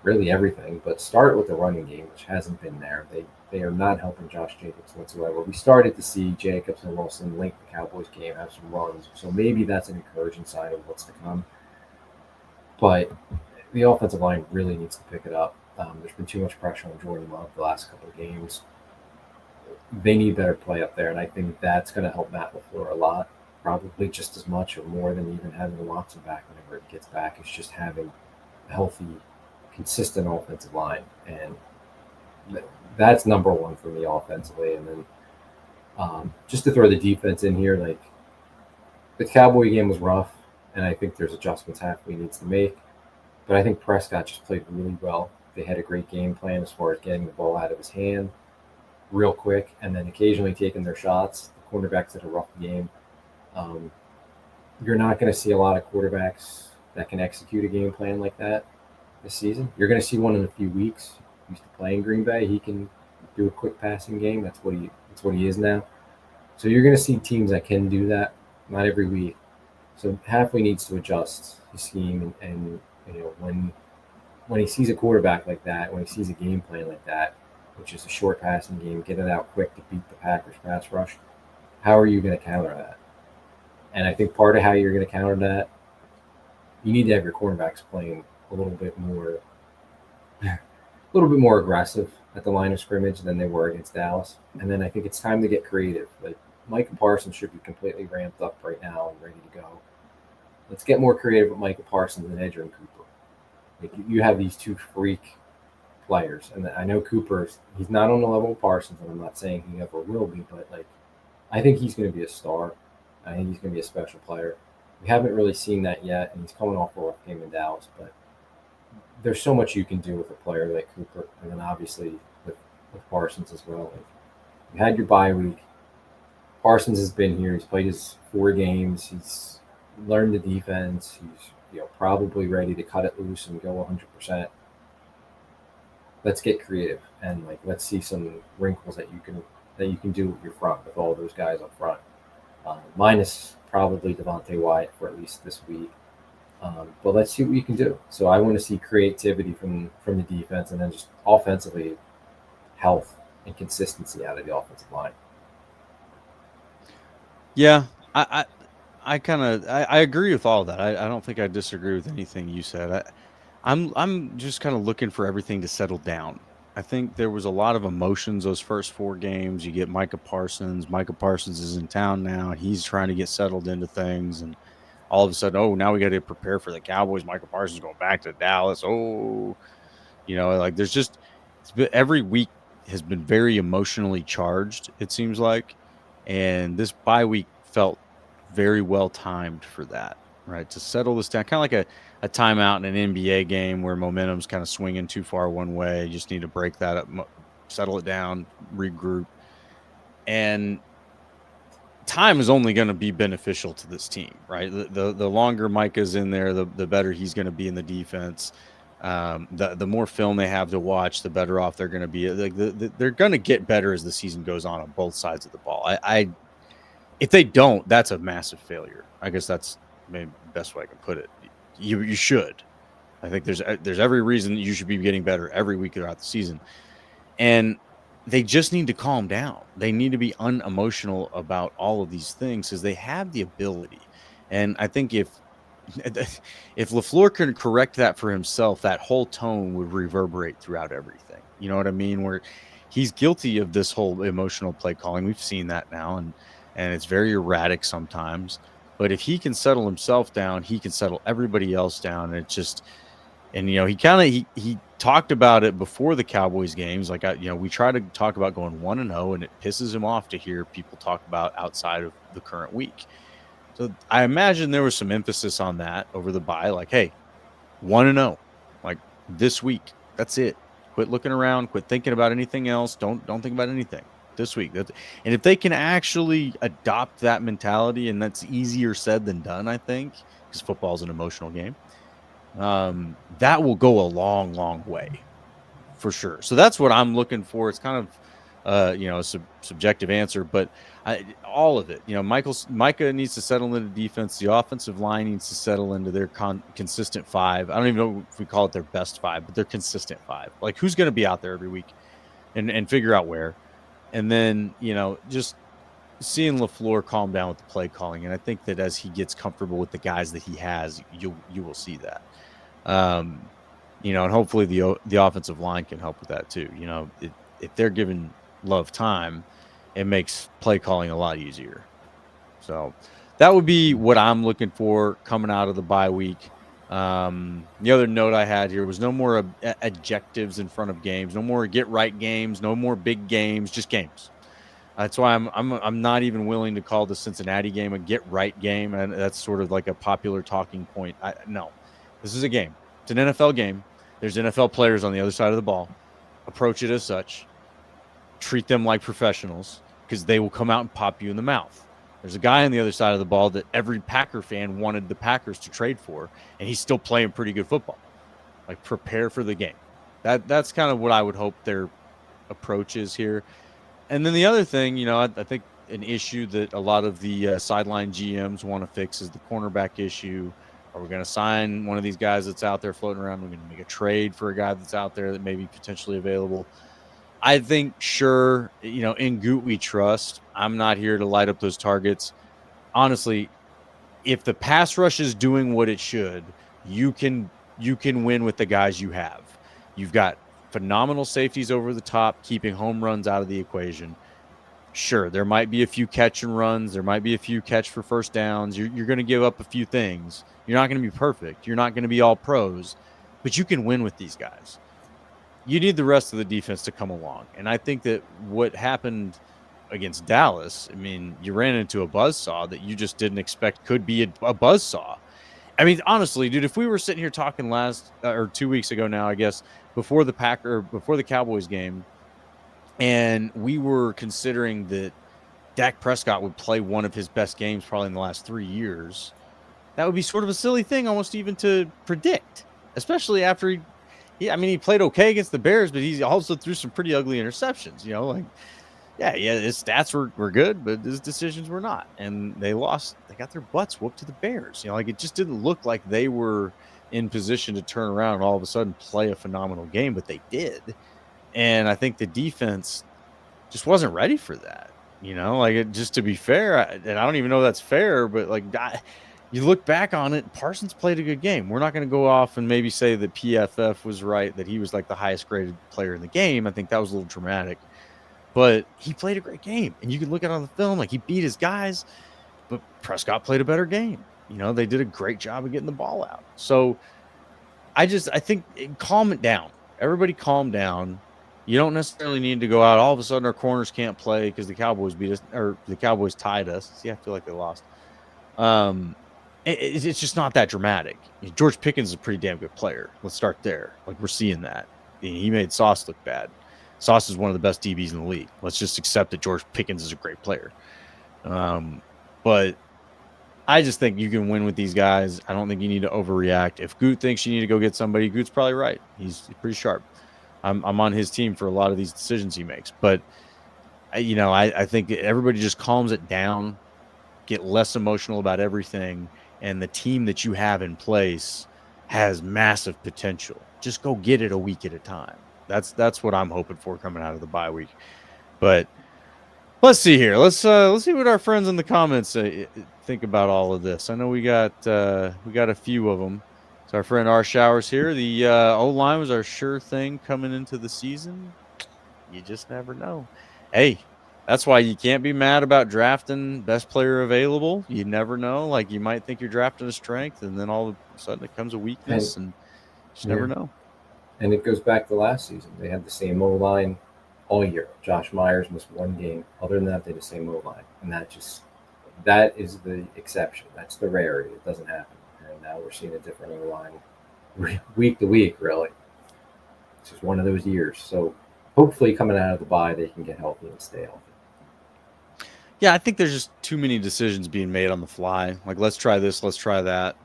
really everything. But start with the running game, which hasn't been there. They are not helping Josh Jacobs whatsoever. We started to see Jacobs and Wilson late in the Cowboys game have some runs, so maybe that's an encouraging sign of what's to come. But the offensive line really needs to pick it up. There's been too much pressure on Jordan Love the last couple of games. They need better play up there, and I think that's going to help Matt LaFleur a lot. Probably just as much or more than even having the Watson back whenever it gets back. It's just having a healthy, consistent offensive line, and that's number one for me offensively. And then just to throw the defense in here, like the Cowboy game was rough, and I think there's adjustments Halfway needs to make. But I think Prescott just played really well. They had a great game plan as far as getting the ball out of his hand real quick and then occasionally taking their shots. The cornerbacks had a rough game. You're not going to see a lot of quarterbacks that can execute a game plan like that this season. You're going to see one in a few weeks. He used to play in Green Bay. He can do a quick passing game. That's what he is now. So you're going to see teams that can do that, not every week. So Halfway needs to adjust his scheme, and you know when he sees a quarterback like that, when he sees a game plan like that, which is a short passing game, get it out quick to beat the Packers pass rush. How are you going to counter that? And I think part of how you're going to counter that, you need to have your cornerbacks playing a little bit more aggressive at the line of scrimmage than they were against Dallas. And then I think it's time to get creative. Like Micah Parsons should be completely ramped up right now and ready to go. Let's get more creative with Micah Parsons and Edgerrin Cooper. Like you have these two freak players, and I know he's not on the level of Parsons, and I'm not saying he ever will be, but like I think he's going to be a star. I think he's going to be a special player. We haven't really seen that yet, and he's coming off a rough game in Dallas, but there's so much you can do with a player like Cooper, and then obviously with Parsons as well. Like, you had your bye week. Parsons has been here. He's played his 4 games. He's learned the defense. He's probably ready to cut it loose and go 100%. Let's get creative and let's see some wrinkles that you can do with your front with all those guys up front. Minus probably Devontae Wyatt for at least this week. But let's see what you can do. So I want to see creativity from the defense, and then just offensively health and consistency out of the offensive line. Yeah, I agree with all of that. I don't think I disagree with anything you said. I'm just kind of looking for everything to settle down. I think there was a lot of emotions those first 4 games. You get Micah Parsons. Micah Parsons is in town now, and he's trying to get settled into things. And all of a sudden, now we got to prepare for the Cowboys. Micah Parsons going back to Dallas. There's just every week has been very emotionally charged, it seems like. And this bye week felt very well timed for that, right? To settle this down, kind of like a timeout in an NBA game where momentum's kind of swinging too far one way. You just need to break that up, settle it down, regroup. And time is only going to be beneficial to this team, right? The longer Micah's in there, the better he's going to be in the defense. The more film they have to watch, the better off they're going to be. They're going to get better as the season goes on both sides of the ball. If they don't, that's a massive failure. I guess that's maybe the best way I can put it. You should. I think there's every reason you should be getting better every week throughout the season. And they just need to calm down. They need to be unemotional about all of these things because they have the ability. And I think if LaFleur can correct that for himself, that whole tone would reverberate throughout everything. You know what I mean? Where he's guilty of this whole emotional play calling. We've seen that now, and it's very erratic sometimes. But if he can settle himself down, he can settle everybody else down. And And, he talked about it before the Cowboys games. Like, we try to talk about going 1-0, and it pisses him off to hear people talk about outside of the current week. So I imagine there was some emphasis on that over the bye. Like, hey, 1-0, like this week, that's it. Quit looking around. Quit thinking about anything else. Don't think about anything this week. And if they can actually adopt that mentality, and that's easier said than done, I think, because football is an emotional game. That will go a long, long way for sure. So that's what I'm looking for. It's kind of, a subjective answer, but all of it, Micah needs to settle into defense. The offensive line needs to settle into their consistent five. I don't even know if we call it their best five, but their consistent five. Like, who's going to be out there every week and figure out where. And then, just seeing LaFleur calm down with the play calling. And I think that as he gets comfortable with the guys that he has, you will see that. And hopefully the offensive line can help with that too. If they're giving Love time, it makes play calling a lot easier. So that would be what I'm looking for coming out of the bye week. The other note I had here was no more adjectives in front of games, no more get right games, no more big games, just games. That's why I'm not even willing to call the Cincinnati game a get right game, and that's sort of like a popular talking point. No, this is a game. It's an NFL game. There's NFL players on the other side of the ball. Approach it as such. Treat them like professionals, because they will come out and pop you in the mouth. There's a guy on the other side of the ball that every Packer fan wanted the Packers to trade for, and he's still playing pretty good football. Like, prepare for the game. That's kind of what I would hope their approach is here. And then the other thing, I think an issue that a lot of the sideline GMs want to fix is the cornerback issue. Are we going to sign one of these guys that's out there floating around? We're going to make a trade for a guy that's out there that may be potentially available. I think, sure, in Goot we trust. I'm not here to light up those targets. Honestly, if the pass rush is doing what it should, you can win with the guys you have. You've got phenomenal safeties over the top, keeping home runs out of the equation. Sure, there might be a few catch and runs. There might be a few catch for first downs. You're going to give up a few things. You're not going to be perfect. You're not going to be all pros, but you can win with these guys. You need the rest of the defense to come along. And I think that what happened against Dallas, you ran into a buzzsaw that you just didn't expect could be a buzzsaw. Honestly, dude, if we were sitting here talking 2 weeks ago now, I guess, before the Cowboys game, and we were considering that Dak Prescott would play one of his best games probably in the last 3 years, that would be sort of a silly thing almost even to predict, especially after he played okay against the Bears, but he also threw some pretty ugly interceptions, his stats were good, but his decisions were not. And they lost. They got their butts whooped to the Bears. It just didn't look like they were in position to turn around and all of a sudden play a phenomenal game, but they did. And I think the defense just wasn't ready for that. Just to be fair, and I don't even know that's fair, but you look back on it, Parsons played a good game. We're not going to go off and maybe say that PFF was right, that he was like the highest graded player in the game. I think that was a little dramatic. But he played a great game, and you can look at it on the film, like he beat his guys, but Prescott played a better game. They did a great job of getting the ball out. So I think calm it down. Everybody calm down. You don't necessarily need to go out. All of a sudden our corners can't play because the Cowboys beat us, or the Cowboys tied us. See, I feel like they lost. It's just not that dramatic. George Pickens is a pretty damn good player. Let's start there. We're seeing that. He made Sauce look bad. Sauce is one of the best DBs in the league. Let's just accept that George Pickens is a great player. But I just think you can win with these guys. I don't think you need to overreact. If Goot thinks you need to go get somebody, Goot's probably right. He's pretty sharp. I'm on his team for a lot of these decisions he makes. But, I think everybody just calms it down, get less emotional about everything, and the team that you have in place has massive potential. Just go get it a week at a time. That's what I'm hoping for coming out of the bye week. But let's see here. Let's see what our friends in the comments think about all of this. I know we got a few of them. So our friend R Showers here. The O-line was our sure thing coming into the season. You just never know. Hey, that's why you can't be mad about drafting best player available. You never know. You might think you're drafting a strength, and then all of a sudden it comes a weakness, and Just never know. And it goes back to last season. They had the same O-line all year. Josh Myers missed one game. Other than that, they had the same O-line. And that is the exception. That's the rarity. It doesn't happen. And now we're seeing a different O-line week to week, really. It's just one of those years. So hopefully coming out of the bye, they can get healthy and stay healthy. Yeah, I think there's just too many decisions being made on the fly. Like, let's try this, let's try that,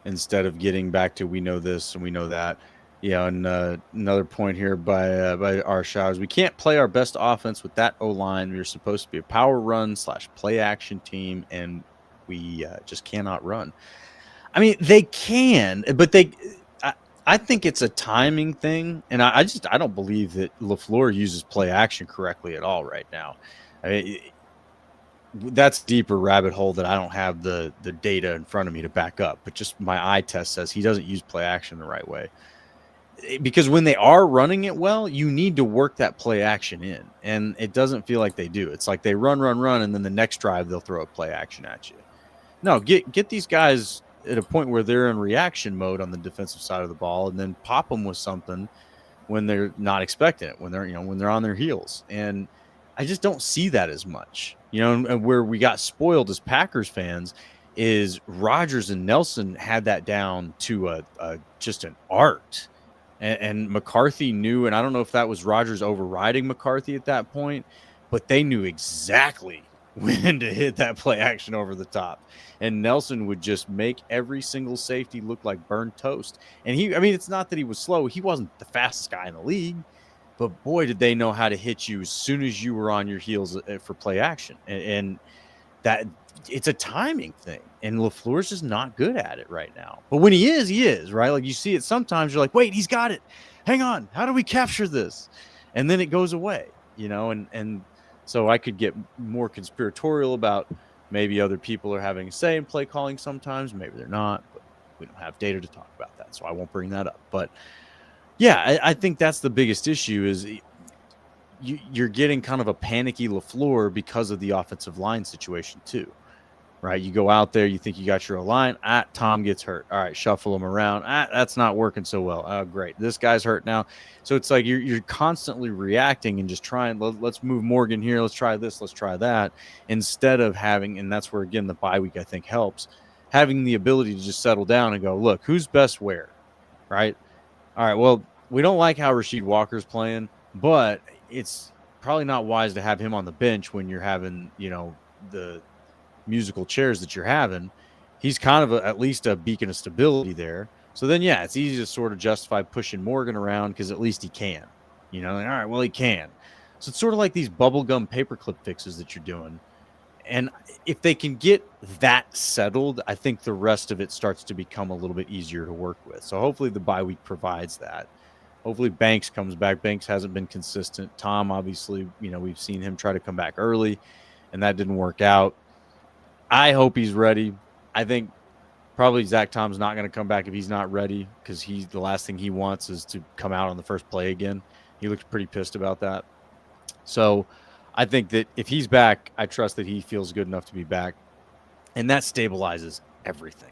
instead of getting back to we know this and we know that. Yeah, and another point here by our showers. We can't play our best offense with that O-line. We're supposed to be a power run / play action team, and we just cannot run. I mean, they can, but I think it's a timing thing, and I don't believe that LaFleur uses play action correctly at all right now. I mean, that's a deeper rabbit hole that I don't have the data in front of me to back up, but just my eye test says he doesn't use play action the right way. Because when they are running it well, you need to work that play action in, and it doesn't feel like they do. It's like they run, and then the next drive they'll throw a play action at you. No, get these guys at a point where they're in reaction mode on the defensive side of the ball, and then pop them with something when they're not expecting it, when they're on their heels. And I just don't see that as much, and where we got spoiled as Packers fans is Rodgers and Nelson had that down to just an art. And McCarthy knew, and I don't know if that was Rodgers overriding McCarthy at that point, but they knew exactly when to hit that play action over the top. And Nelson would just make every single safety look like burned toast. And it's not that he was slow. He wasn't the fastest guy in the league, but boy, did they know how to hit you as soon as you were on your heels for play action. And that it's a timing thing, and LaFleur's just not good at it right now. But when he is, right? Like, you see it sometimes, you're like, wait, he's got it. Hang on. How do we capture this? And then it goes away, and so I could get more conspiratorial about maybe other people are having a say in play calling sometimes. Maybe they're not, but we don't have data to talk about that, so I won't bring that up. But yeah, I think that's the biggest issue is you're getting kind of a panicky LaFleur because of the offensive line situation too, right? You go out there, you think you got your line. Tom gets hurt. All right, shuffle him around. That's not working so well. Oh, great. This guy's hurt now. So it's like you're constantly reacting and just trying, let's move Morgan here. Let's try this. Let's try that. Instead of having, and that's where, again, the bye week, I think, helps, having the ability to just settle down and go, look, who's best where, right? All right, well, we don't like how Rasheed Walker's playing, but it's probably not wise to have him on the bench when you're having, the musical chairs that you're having. He's kind of at least a beacon of stability there. So then, yeah, it's easy to sort of justify pushing Morgan around because at least he can, all right, well, he can. So it's sort of like these bubblegum paperclip fixes that you're doing. And if they can get that settled, I think the rest of it starts to become a little bit easier to work with. So hopefully the bye week provides that. Hopefully Banks comes back. Banks hasn't been consistent. Tom, obviously, we've seen him try to come back early, and that didn't work out. I hope he's ready. I think probably Zach Tom's not going to come back if he's not ready, because the last thing he wants is to come out on the first play again. He looked pretty pissed about that. So I think that if he's back, I trust that he feels good enough to be back, and that stabilizes everything.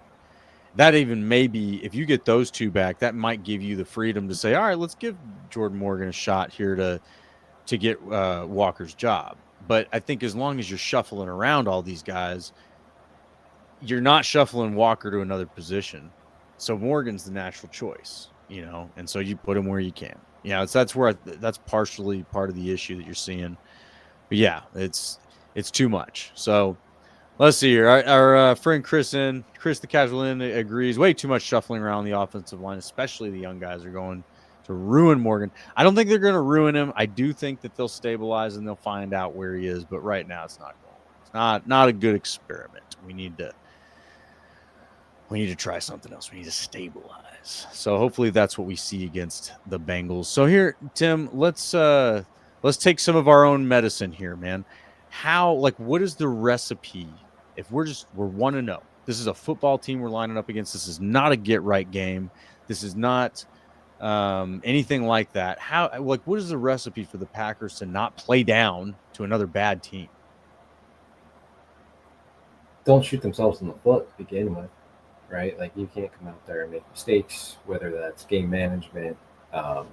That even maybe if you get those two back, that might give you the freedom to say, all right, let's give Jordan Morgan a shot here to get Walker's job. But I think as long as you're shuffling around all these guys, you're not shuffling Walker to another position. So Morgan's the natural choice, and so you put him where you can. That's partially part of the issue that you're seeing. But yeah, it's too much. So let's see here. Our friend Chris the Casual in agrees. Way too much shuffling around the offensive line, especially the young guys are going to ruin Morgan. I don't think they're going to ruin him. I do think that they'll stabilize and they'll find out where he is. But right now, it's not going. It's not a good experiment. We need to try something else. We need to stabilize. So hopefully that's what we see against the Bengals. So here, Tim, let's take some of our own medicine here, man. What is the recipe? If we're 1-0, this is a football team we're lining up against. This is not a get right game. This is not anything like that. What is the recipe for the Packers to not play down to another bad team? Don't shoot themselves in the foot to begin with. right? Like you can't come out there and make mistakes, whether that's game management, um,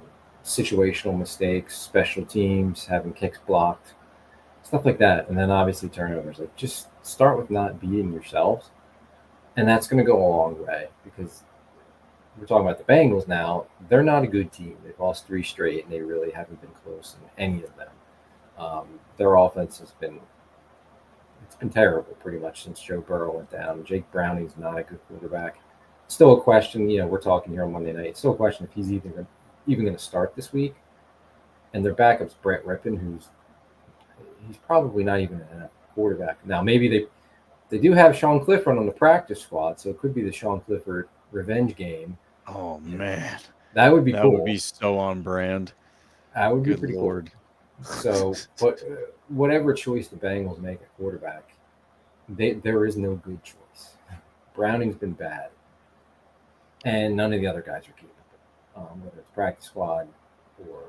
situational mistakes, special teams, having kicks blocked, stuff like that. And then obviously turnovers. Like just start with not beating yourselves. And that's going to go a long way because we're talking about the Bengals now. They're not a good team. They've lost 3 straight and they really haven't been close in any of them. Their offense has been it's been terrible pretty much since Joe Burrow went down. Jake Browning's not a good quarterback. Still a question, we're talking here on Monday night. It's still a question if he's even going to start this week. And their backup's Brett Rippon, he's probably not even a quarterback. Now, maybe they do have Sean Clifford on the practice squad, so it could be the Sean Clifford revenge game. Oh, man. That would be That cool. would be so on brand. That would be Good pretty Lord. cool. So, but whatever choice the Bengals make at quarterback, there is no good choice. Browning's been bad, and none of the other guys are keeping it. Whether it's practice squad or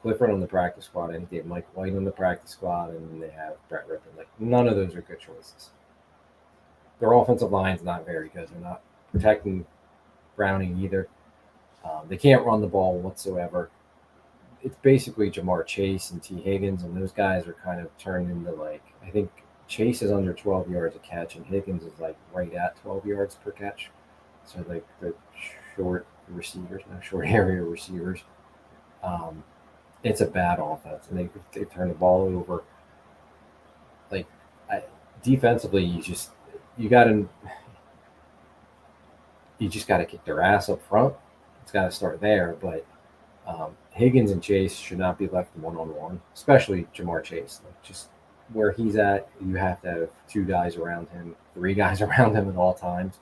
Clifford on the practice squad, I think they have Mike White on the practice squad, and then they have Brett Rippon. Like none of those are good choices. Their offensive line's not very good. They're not protecting Browning either. They can't run the ball whatsoever. It's basically Jamar Chase and T. Higgins, and those guys are kind of turned into I think Chase is under 12 yards a catch, and Higgins is right at 12 yards per catch. So the short receivers, not short area receivers. It's a bad offense, and they turn the ball over. Defensively, you just got to kick their ass up front. It's got to start there, but Higgins and Chase should not be left one-on-one, especially Jamar Chase. Just where he's at, you have to have 2 guys around him, 3 guys around him at all times.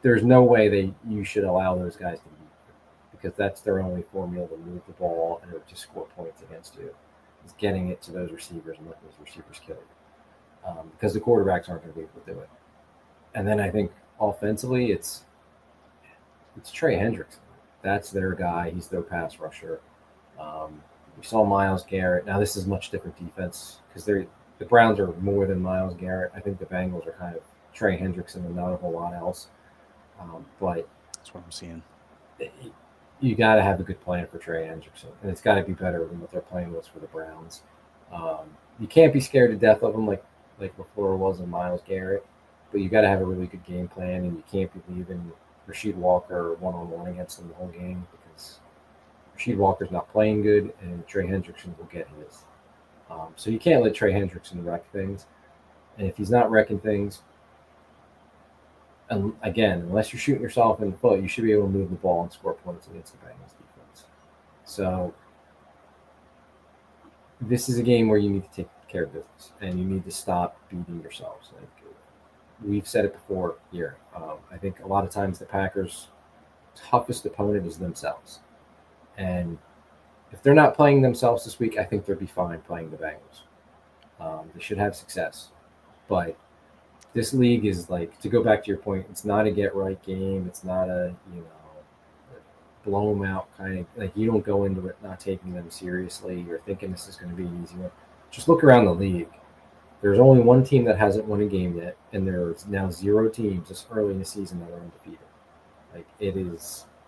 There's no way you should allow those guys to beat you because that's their only formula to move the ball and to score points against you. Is getting it to those receivers and letting those receivers kill you. Because the quarterbacks aren't going to be able to do it. And then I think offensively, it's Trey Hendrickson. That's their guy. He's their pass rusher. We saw Myles Garrett. Now this is much different defense because the Browns are more than Myles Garrett. I think the Bengals are kind of Trey Hendrickson and not a whole lot else. But that's what I'm seeing. You got to have a good plan for Trey Hendrickson, and it's got to be better than what their plan was for the Browns. You can't be scared to death of them like LaFleur was in Myles Garrett, but you got to have a really good game plan, and you can't be leaving Rasheed Walker one-on-one against them the whole game because Rasheed Walker's not playing good, and Trey Hendrickson will get his. So you can't let Trey Hendrickson wreck things, and if he's not wrecking things, and again, unless you're shooting yourself in the foot, you should be able to move the ball and score points against the Bengals defense. So this is a game where you need to take care of business, and you need to stop beating yourselves. We've said it before here. I think a lot of times the Packers' toughest opponent is themselves. And if they're not playing themselves this week, I think they'll be fine playing the Bengals. They should have success. But this league is to go back to your point, it's not a get-right game. It's not a, blow them out kind of, you don't go into it not taking them seriously or thinking this is going to be an easy one. Just look around the league. There's only one team that hasn't won a game yet, and there's now 0 teams this early in the season that are undefeated.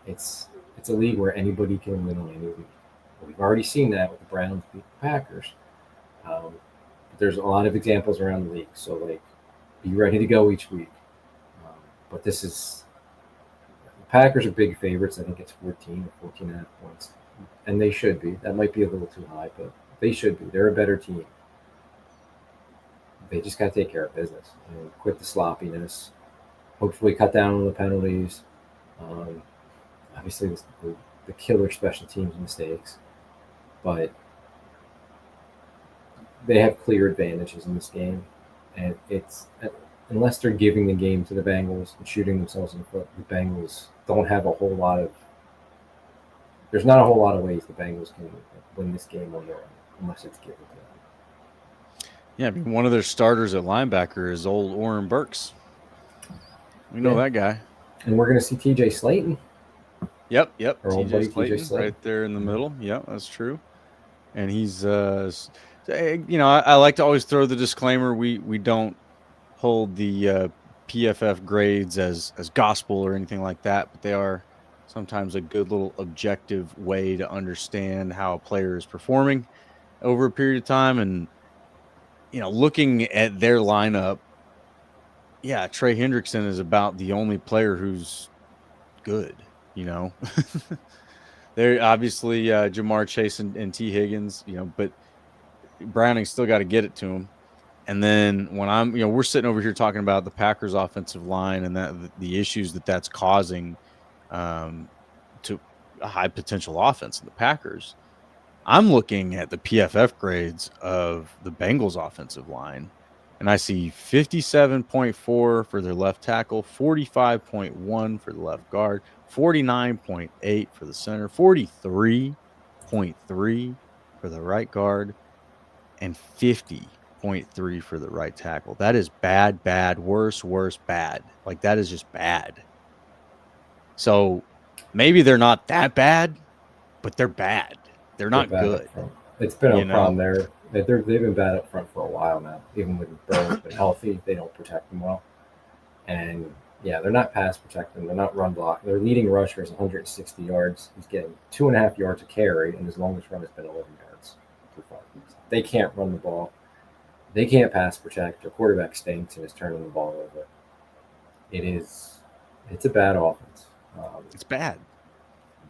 It's a league where anybody can win on any week. We've already seen that with the Browns beat the Packers. But there's a lot of examples around the league, so be ready to go each week. But this is the Packers are big favorites. I think it's 14 or 14.5 points, and they should be. That might be a little too high, but they should be. They're a better team. They just got to take care of business and quit the sloppiness. Hopefully, cut down on the penalties. Obviously, the killer special teams mistakes, but they have clear advantages in this game, and it's unless they're giving the game to the Bengals and shooting themselves in the foot. The Bengals don't have a whole lot of. There's not a whole lot of ways the Bengals can win this game on their own, unless it's given to them. Yeah, one of their starters at linebacker is old Oren Burks. We know that guy. And we're going to see T.J. Slayton. Yep. T.J. Slayton right there in the middle. Yep, that's true. And he's, I like to always throw the disclaimer: we don't hold the PFF grades as gospel or anything like that, but they are sometimes a good little objective way to understand how a player is performing over a period of time. And, looking at their lineup, yeah, Trey Hendrickson is about the only player who's good, They're obviously Jamar Chase and T. Higgins, but Browning still got to get it to him. And then when we're sitting over here talking about the Packers offensive line and the issues that's causing to a high potential offense in the Packers. I'm looking at the PFF grades of the Bengals offensive line, and I see 57.4 for their left tackle, 45.1 for the left guard, 49.8 for the center, 43.3 for the right guard, and 50.3 for the right tackle. That is bad, worse, bad. Like, that is just bad. So maybe they're not that bad, but they're bad. They're not good. It's been a problem there. They've been bad up front for a while now. Even when Burrow's been healthy, they don't protect them well. And yeah, they're not pass protecting. They're not run block. Their leading rusher is 160 yards. He's getting 2.5 yards a carry, and his longest run has been 11 yards. They can't run the ball. They can't pass protect. Their quarterback stinks and is turning the ball over. It's a bad offense. It's bad.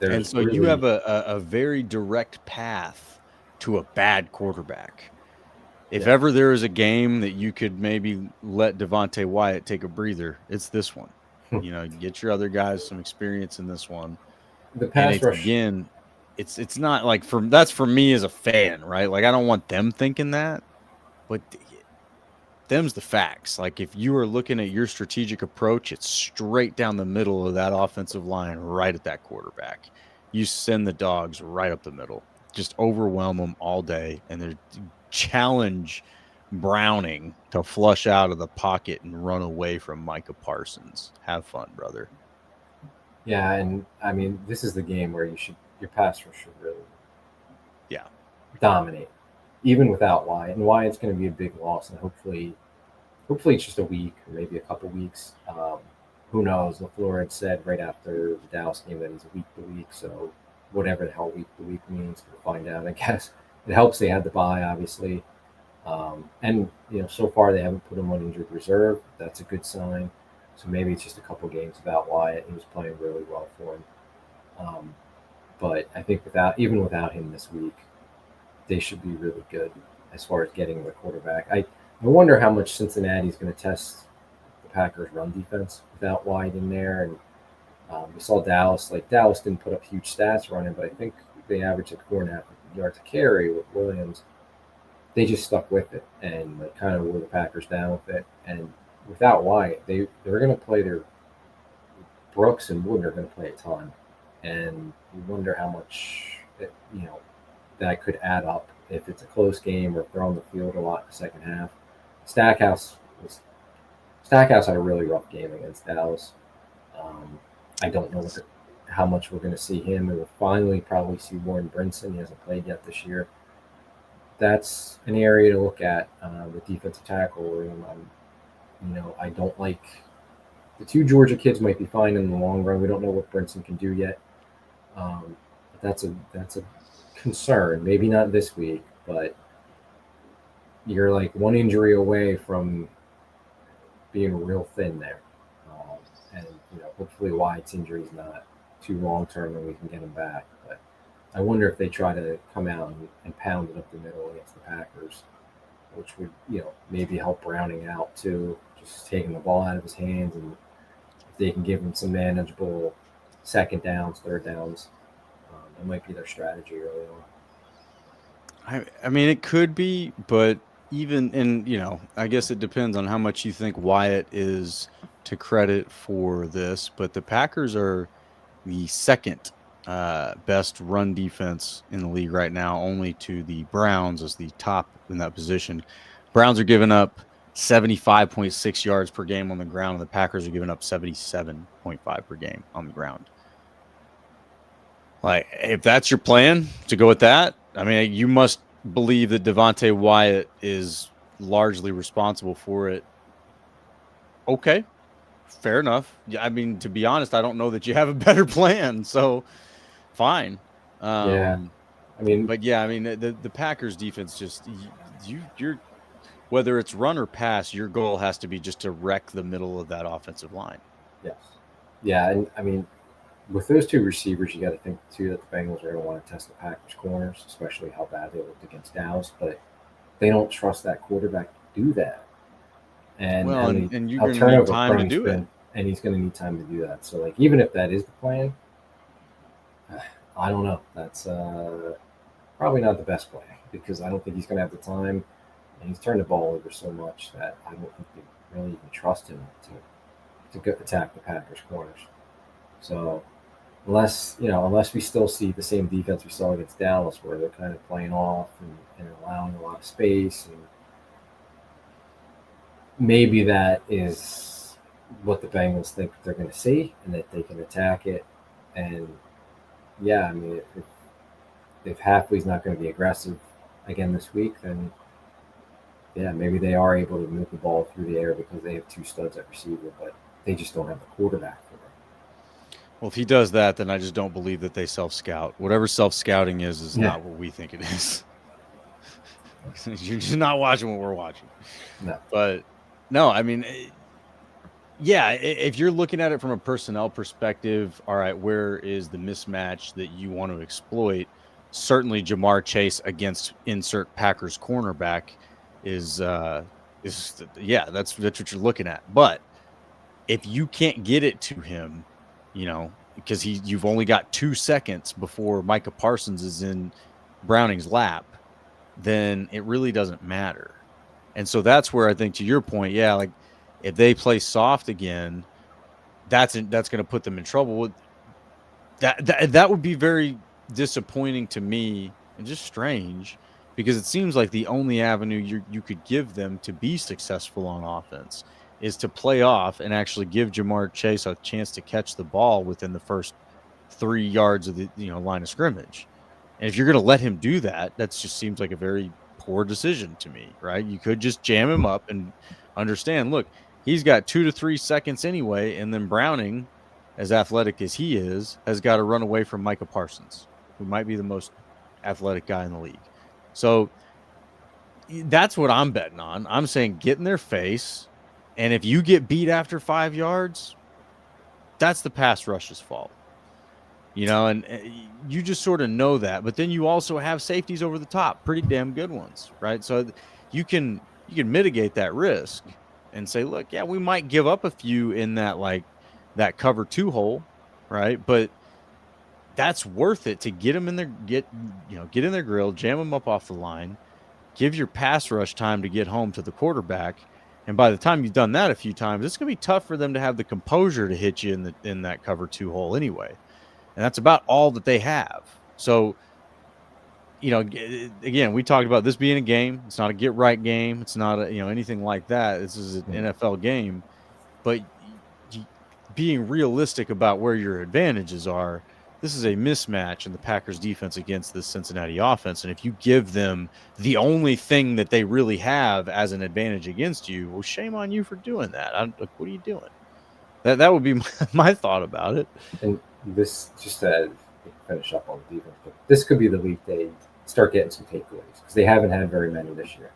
And so you have a very direct path to a bad quarterback. If ever there is a game that you could maybe let Devontae Wyatt take a breather, it's this one. Get your other guys some experience in this one. The pass rush. Again, it's not like that's for me as a fan, right? Like, I don't want them thinking that, but them's the facts. Like, if you are looking at your strategic approach, it's straight down the middle of that offensive line, right at that quarterback. You send the dogs right up the middle, just overwhelm them all day, and they challenge Browning to flush out of the pocket and run away from Micah Parsons. Have fun, brother. Yeah, and I mean, this is the game where your pass rush should really dominate, even without Wyatt. And Wyatt's going to be a big loss, and hopefully it's just a week or maybe a couple weeks. Who knows? LaFleur had said right after the Dallas game that he's a week to week, so whatever the hell week to week means, we'll find out. I guess it helps they had the bye, obviously, and so far they haven't put him on injured reserve. That's a good sign. So maybe it's just a couple games without Wyatt. He was playing really well for him. But I think even without him this week, they should be really good as far as getting the quarterback. I wonder how much Cincinnati's going to test the Packers' run defense without Wyatt in there. And we saw Dallas. Like, Dallas didn't put up huge stats running, but I think they averaged like 4.5 yards a carry with Williams. They just stuck with it and kind of wore the Packers down with it. And without Wyatt, they're going to play Brooks and Wooden are going to play a ton. And you wonder how much that could add up if it's a close game or if they're on the field a lot in the second half. Stackhouse had a really rough game against Dallas. I don't know how much we're going to see him, and we'll finally probably see Warren Brinson. He hasn't played yet this year. That's an area to look at, the defensive tackle room. I don't like the two Georgia kids. Might be fine in the long run. We don't know what Brinson can do yet. But that's a concern. Maybe not this week, but you're like one injury away from being real thin there. And hopefully Wyatt's injury is not too long term and we can get him back. But I wonder if they try to come out and pound it up the middle against the Packers, which would maybe help Browning out too, just taking the ball out of his hands, and if they can give him some manageable second downs, third downs, that might be their strategy early on. I mean, it could be, but I guess it depends on how much you think Wyatt is to credit for this, but the Packers are the second best run defense in the league right now, only to the Browns as the top in that position. Browns are giving up 75.6 yards per game on the ground, and the Packers are giving up 77.5 per game on the ground. Like, if that's your plan to go with that, I mean, you must believe that Devontae Wyatt is largely responsible for it. Okay. fair enough. Yeah, I mean, to be honest, I don't know that you have a better plan. So fine. Yeah. I mean, But yeah, I mean, the Packers defense just you're whether it's run or pass, your goal has to be just to wreck the middle of that offensive line. yes. Yeah. And I mean, with those two receivers, you got to think too that the Bengals are going to want to test the Packers' corners, especially how bad they looked against Dallas. But they don't trust that quarterback to do that. And Well, I mean, and you're how going to need turnover time to prone he's do it. been, and he's going to need time to do that. So, like, even if that is the plan, I don't know. That's probably not the best play because I don't think he's going to have the time, and he's turned the ball over so much that I don't think they really even trust him to go attack the Packers' corners. So, unless we still see the same defense we saw against Dallas, where they're kind of playing off and allowing a lot of space, and maybe that is what the Bengals think they're going to see, and that they can attack it. And yeah, I mean, if Halfley's not going to be aggressive again this week, then yeah, maybe they are able to move the ball through the air because they have two studs at receiver, but they just don't have the quarterback for it. Well, if he does that, then I just don't believe that they self-scout. Whatever self-scouting is not what we think it is. You're just not watching what we're watching. No. But no, I mean, yeah, if you're looking at it from a personnel perspective, all right, where is the mismatch that you want to exploit? Certainly Jamar Chase against insert Packers cornerback is yeah, that's what you're looking at. But if you can't get it to him, because you've only got 2 seconds before Micah Parsons is in Browning's lap, then it really doesn't matter. And so that's where I think, to your point, yeah, like if they play soft again, that's going to put them in trouble. That would be very disappointing to me and just strange, because it seems like the only avenue you could give them to be successful on offense is to play off and actually give Jamar Chase a chance to catch the ball within the first 3 yards of the line of scrimmage. And if you're going to let him do that, that just seems like a very poor decision to me, right? You could just jam him up and understand, look, he's got 2 to 3 seconds anyway, and then Browning, as athletic as he is, has got to run away from Micah Parsons, who might be the most athletic guy in the league. So that's what I'm betting on. I'm saying get in their face, and if you get beat after 5 yards, that's the pass rush's fault. And you just sort of know that. But then you also have safeties over the top, pretty damn good ones, right? So you can mitigate that risk and say, look, yeah, we might give up a few in that cover 2 hole, right? But that's worth it to get them in there, get in their grill, jam them up off the line, give your pass rush time to get home to the quarterback. And by the time you've done that a few times, it's going to be tough for them to have the composure to hit you in that cover 2 hole anyway. And that's about all that they have. So, again, we talked about this being a game. It's not a get right game. It's not anything like that. This is an NFL game. But being realistic about where your advantages are, this is a mismatch in the Packers defense against the Cincinnati offense. And if you give them the only thing that they really have as an advantage against you, well, shame on you for doing that. What are you doing? That would be my thought about it. And this, just to finish up on the defense, but this could be the week they start getting some takeaways because they haven't had very many this year.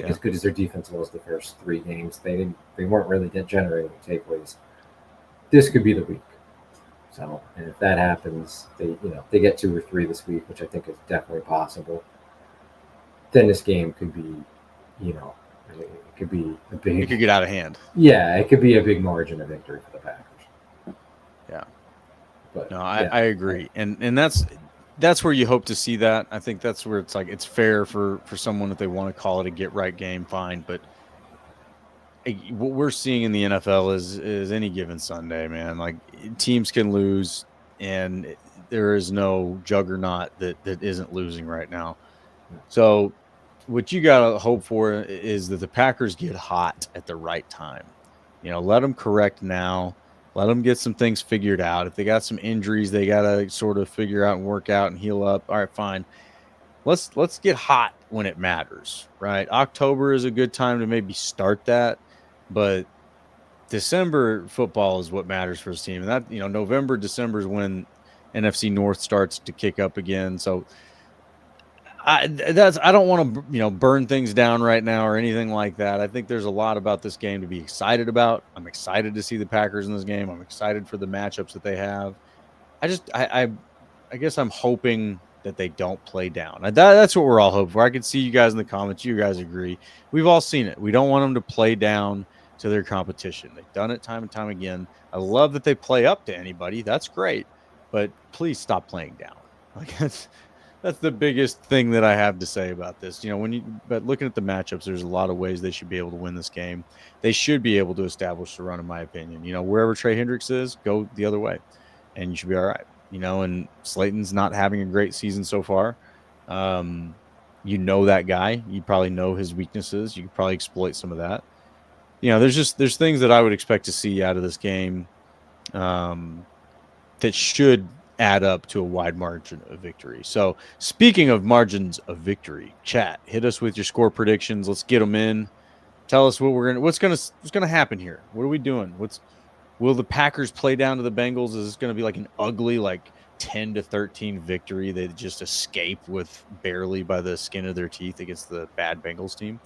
As good as their defense was the first 3 games, they weren't really generating takeaways. This could be the week. So, and if that happens, they get 2 or 3 this week, which I think is definitely possible. Then this game could be, it could be a big. It could get out of hand. Yeah, it could be a big margin of victory for the Packers. Yeah. But no, I agree, and that's where you hope to see that. I think that's where it's like it's fair for someone if they want to call it a get right game, fine. But what we're seeing in the NFL is any given Sunday, man. Like teams can lose, and there is no juggernaut that isn't losing right now. So what you got to hope for is that the Packers get hot at the right time. Let them correct now. Let them get some things figured out. If they got some injuries, they got to sort of figure out and work out and heal up. All right, fine. Let's get hot when it matters, right? October is a good time to maybe start that, but December football is what matters for his team. And that, November, December is when NFC North starts to kick up again. So I don't want to, burn things down right now or anything like that. I think there's a lot about this game to be excited about. I'm excited to see the Packers in this game. I'm excited for the matchups that they have. I guess I'm hoping that they don't play down. That's what we're all hoping for. I can see you guys in the comments. You guys agree. We've all seen it. We don't want them to play down to their competition. They've done it time and time again. I love that they play up to anybody. That's great. But please stop playing down. Like that's the biggest thing that I have to say about this. But looking at the matchups, there's a lot of ways they should be able to win this game. They should be able to establish the run, in my opinion. Wherever Trey Hendricks is, go the other way, and you should be all right. And Slayton's not having a great season so far. That guy. You probably know his weaknesses. You could probably exploit some of that. There's things that I would expect to see out of this game that should add up to a wide margin of victory. So speaking of margins of victory, chat, hit us with your score predictions. Let's get them in. Tell us what's gonna happen here. What are we doing? Will the Packers play down to the Bengals? Is this going to be like an ugly 10-13 victory they just escape with barely by the skin of their teeth against the bad Bengals team?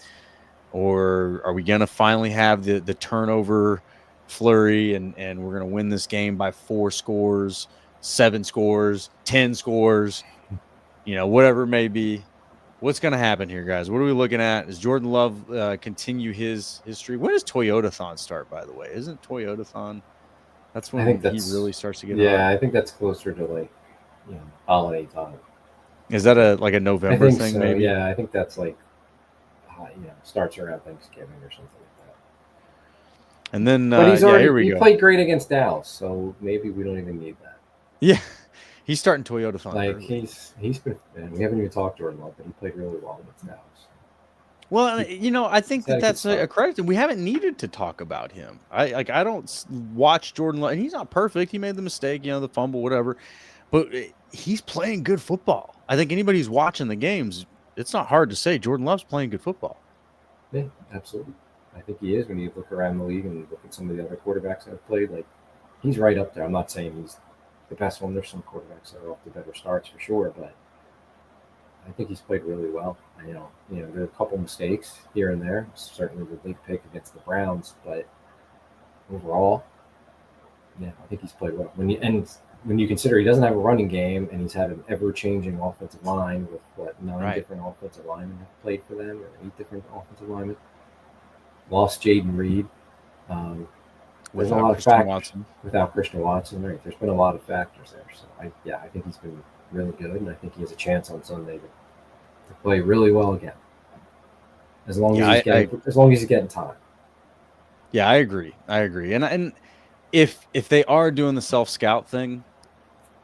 Or are we going to finally have the turnover flurry and we're going to win this game by 4 scores, 7 scores, 10 scores, whatever it may be? What's going to happen here, guys? What are we looking at? Does Jordan Love continue his history? When does Toyotathon start, by the way? Isn't Toyotathon? That's when he really starts to get hard. I think that's closer to holiday time. Is that a November thing? So. Maybe. Yeah, I think that's starts around Thanksgiving or something like that. And then, but here we go. He played great against Dallas, so maybe we don't even need that. Yeah. He's starting Toyotathon. He's been. We haven't even talked to Jordan Love, but he played really well against Dallas. Well, I think that's a credit. We haven't needed to talk about him. I don't watch Jordan Love, and he's not perfect. He made the mistake, the fumble, whatever. But he's playing good football. I think anybody who's watching the games, it's not hard to say Jordan Love's playing good football. Yeah, absolutely. I think he is. When you look around the league and look at some of the other quarterbacks that have played, he's right up there. I'm not saying he's the best one. There's some quarterbacks that are off to better starts for sure, but I think he's played really well. There are a couple mistakes here and there. Certainly the big pick against the Browns, but overall, I think he's played well. When you consider he doesn't have a running game and he's had an ever-changing offensive line with 9 different offensive linemen have played for them, or 8 different offensive linemen. Lost Jaden Reed. There's a lot of factors without Christian Watson. Right? There's been a lot of factors there. So I think he's been really good, and I think he has a chance on Sunday to play really well again. As long as he's getting time. Yeah, I agree. And if they are doing the self-scout thing,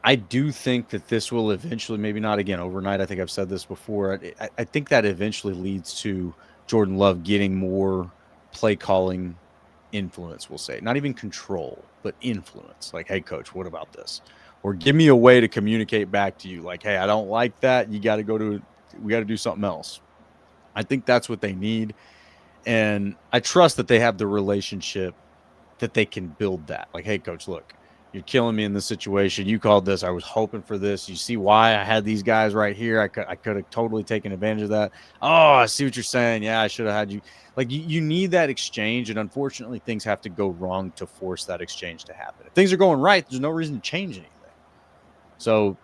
I do think that this will eventually, maybe not again overnight. I think I've said this before. I think that eventually leads to Jordan Love getting more play calling influence, we'll say. Not even control, but influence. Like, hey, coach, what about this? Or give me a way to communicate back to you. Like, hey, I don't like that. We got to do something else. I think that's what they need. And I trust that they have the relationship that they can build that. Like, hey, coach, look, you're killing me in this situation. You called this. I was hoping for this. You see why I had these guys right here. I could have totally taken advantage of that. Oh, I see what you're saying. Yeah, I should have had you. Like, you need that exchange, and unfortunately, things have to go wrong to force that exchange to happen. If things are going right, there's no reason to change anything. So,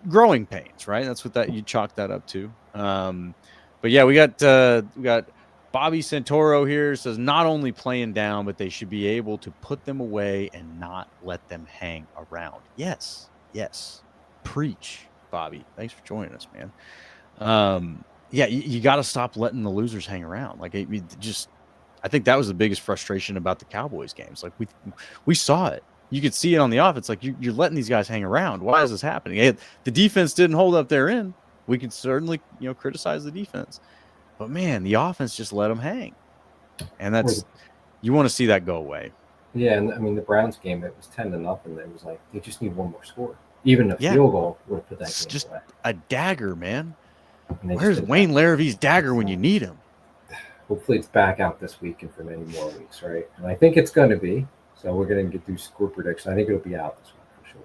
growing pains, right? That's what you chalk that up to. But yeah, we got Bobby Santoro here. Says not only playing down, but they should be able to put them away and not let them hang around. Yes. Preach, Bobby. Thanks for joining us, man. You got to stop letting the losers hang around. Like, I think that was the biggest frustration about the Cowboys games. Like, we saw it. You could see it on the offense. Like, you're letting these guys hang around. Why is this happening? The defense didn't hold up their end. We can certainly, criticize the defense. But, man, the offense just let them hang. And you want to see that go away. Yeah, and I mean, the Browns game, it was 10-0. It was like, they just need one more score. Even a field goal would have put that game just away. A dagger, man. Where's Wayne Larravee's dagger when you need him? hopefully it's back out this week and for many more weeks, right? And I think it's going to be. So we're going to do score prediction. I think it'll be out this week for sure.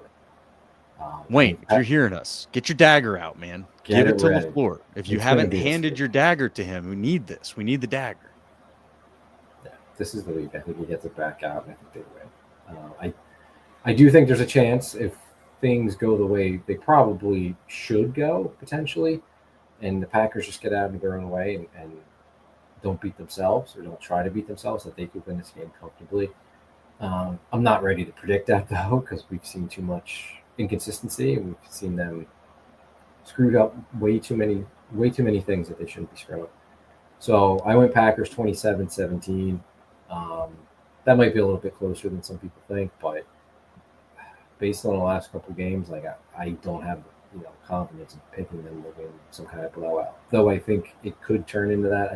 Wayne, if you're hearing us, get your dagger out, man. Give it to LaFleur. If you haven't handed your dagger to him, we need this. We need the dagger. Yeah, this is the week. I think he gets it back out, and I think they win. I do think there's a chance if things go the way they probably should go, potentially, and the Packers just get out of their own way and don't beat themselves or don't try to beat themselves, that they could win this game comfortably. I'm not ready to predict that, though, because we've seen too much inconsistency, and we've seen them screwed up way too many things that they shouldn't be screwing up. So I went Packers 27-17. That might be a little bit closer than some people think, but based on the last couple of games, like I don't have confidence in picking them to win some kind of blowout. Though I think it could turn into that.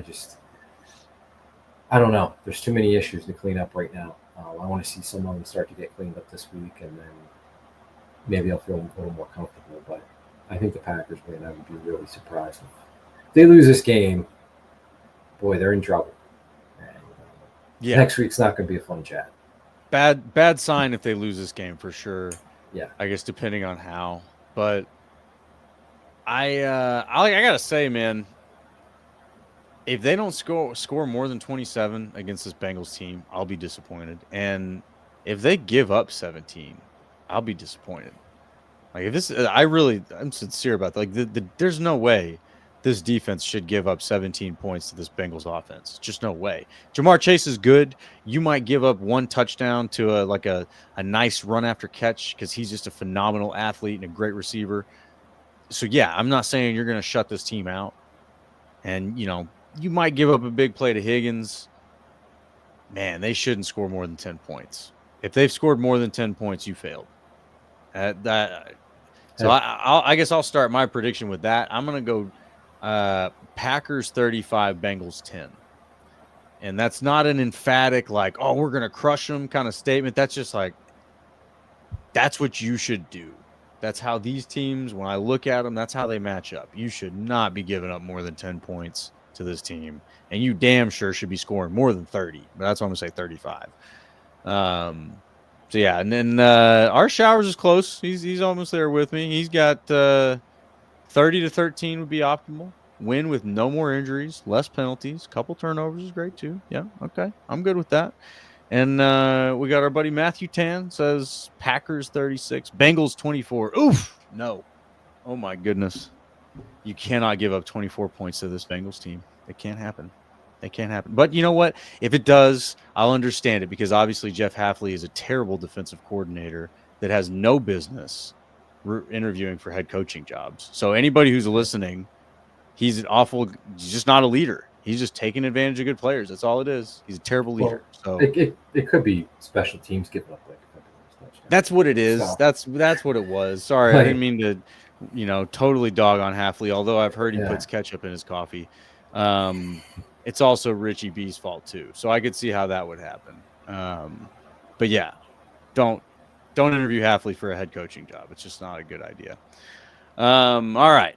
I don't know. There's too many issues to clean up right now. I want to see some of them start to get cleaned up this week, and then maybe I'll feel a little more comfortable. But I think the Packers win. I would be really surprised if they lose this game. Boy, they're in trouble. And, next week's not going to be a fun chat. Bad sign if they lose this game for sure. Yeah, I guess depending on how. But I gotta say, man, if they don't score more than 27 against this Bengals team, I'll be disappointed. And if they give up 17, I'll be disappointed. Like if this, I'm sincere about that. Like there's no way this defense should give up 17 points to this Bengals offense. Just no way. Jamar Chase is good. You might give up one touchdown to a nice run after catch because he's just a phenomenal athlete and a great receiver. So yeah, I'm not saying you're going to shut this team out. And you might give up a big play to Higgins. Man, they shouldn't score more than 10 points. If they've scored more than 10 points, you failed. So I guess I'll start my prediction with that. I'm going to go Packers 35, Bengals 10. And that's not an emphatic, like, oh, we're going to crush them kind of statement. That's just like, that's what you should do. That's how these teams, when I look at them, that's how they match up. You should not be giving up more than 10 points to this team. And you damn sure should be scoring more than 30. But that's why I'm going to say 35. So, yeah. And then our Showers is close. He's almost there with me. He's got 30-13 would be optimal. Win with no more injuries, less penalties. Couple turnovers is great, too. Yeah, okay. I'm good with that. And we got our buddy Matthew Tan says Packers 36, Bengals 24. Oof, no. Oh, my goodness. You cannot give up 24 points to this Bengals team. It can't happen. It can't happen. But you know what? If it does, I'll understand it because obviously Jeff Hafley is a terrible defensive coordinator that has no business interviewing for head coaching jobs. So anybody who's listening, he's just not a leader. He's just taking advantage of good players. That's all it is. He's a terrible leader. Well, so it could be special teams giving up like a couple of touchdowns. That's what it is. So. That's what it was. Sorry, I didn't mean to, totally dog on Hafley. Although I've heard he puts ketchup in his coffee. It's also Richie B's fault too. So I could see how that would happen. But yeah, don't interview Hafley for a head coaching job. It's just not a good idea. All right.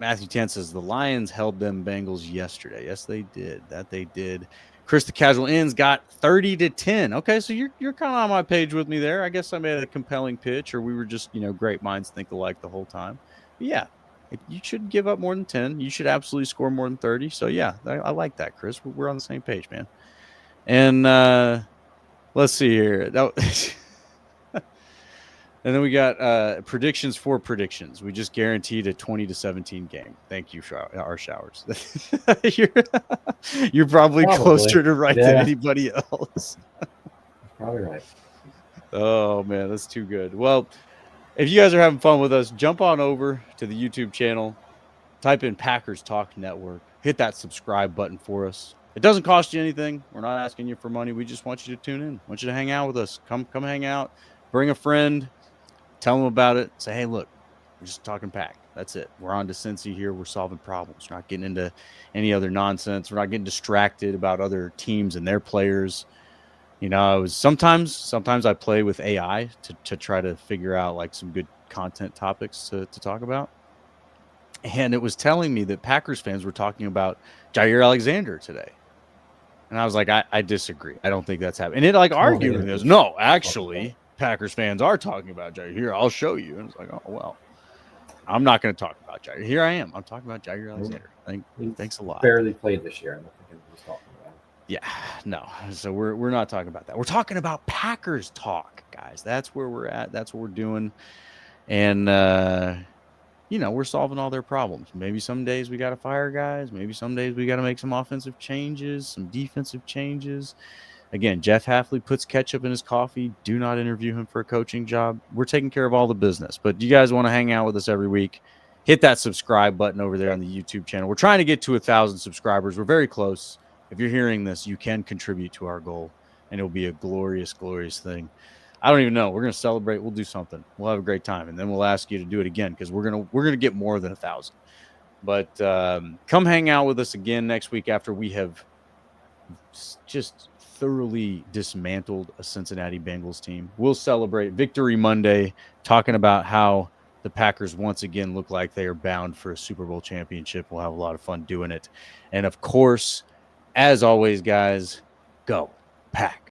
Matthew Tan says the Lions held them Bengals yesterday. Yes, they did. That they did. Chris the Casual Ends got 30-10. Okay, so you're kind of on my page with me there. I guess I made a compelling pitch, or we were just great minds think alike the whole time. But yeah, you should give up more than 10. You should absolutely score more than 30. So yeah, I like that, Chris. We're on the same page, man. And let's see here. And then we got predictions for predictions. We just guaranteed a 20-17 game. Thank you, our Showers. You're probably closer to right than anybody else. Probably right. Oh, man, that's too good. Well, if you guys are having fun with us, jump on over to the YouTube channel. Type in Packers Talk Network. Hit that subscribe button for us. It doesn't cost you anything. We're not asking you for money. We just want you to tune in. We want you to hang out with us. Come hang out. Bring a friend. Tell them about it. Say, hey, look, we're just talking Pack. That's it. We're on to Cincy here. We're solving problems. We're not getting into any other nonsense. We're not getting distracted about other teams and their players. Sometimes I play with AI to try to figure out like some good content topics to talk about. And it was telling me that Packers fans were talking about Jair Alexander today. And I was like, I disagree. I don't think that's happening. And it like argued with this. No, actually, Packers fans are talking about Jair. Here, I'll show you. And it's like, oh, well, I'm not going to talk about Jair. Here I am. I'm talking about Jair Alexander. Thanks a lot. Barely played this year. I don't think he's talking about it. Yeah, no. So we're not talking about that. We're talking about Packers talk, guys. That's where we're at. That's what we're doing. And, we're solving all their problems. Maybe some days we got to fire guys. Maybe some days we got to make some offensive changes, some defensive changes. Again, Jeff Hafley puts ketchup in his coffee. Do not interview him for a coaching job. We're taking care of all the business. But you guys want to hang out with us every week, hit that subscribe button over there on the YouTube channel. We're trying to get to 1,000 subscribers. We're very close. If you're hearing this, you can contribute to our goal, and it'll be a glorious, glorious thing. I don't even know. We're going to celebrate. We'll do something. We'll have a great time, and then we'll ask you to do it again because we're gonna get more than 1,000. But come hang out with us again next week after we have just thoroughly dismantled a Cincinnati Bengals team. We'll celebrate Victory Monday, talking about how the Packers once again look like they are bound for a Super Bowl championship. We'll have a lot of fun doing it. And, of course, as always, guys, go Pack.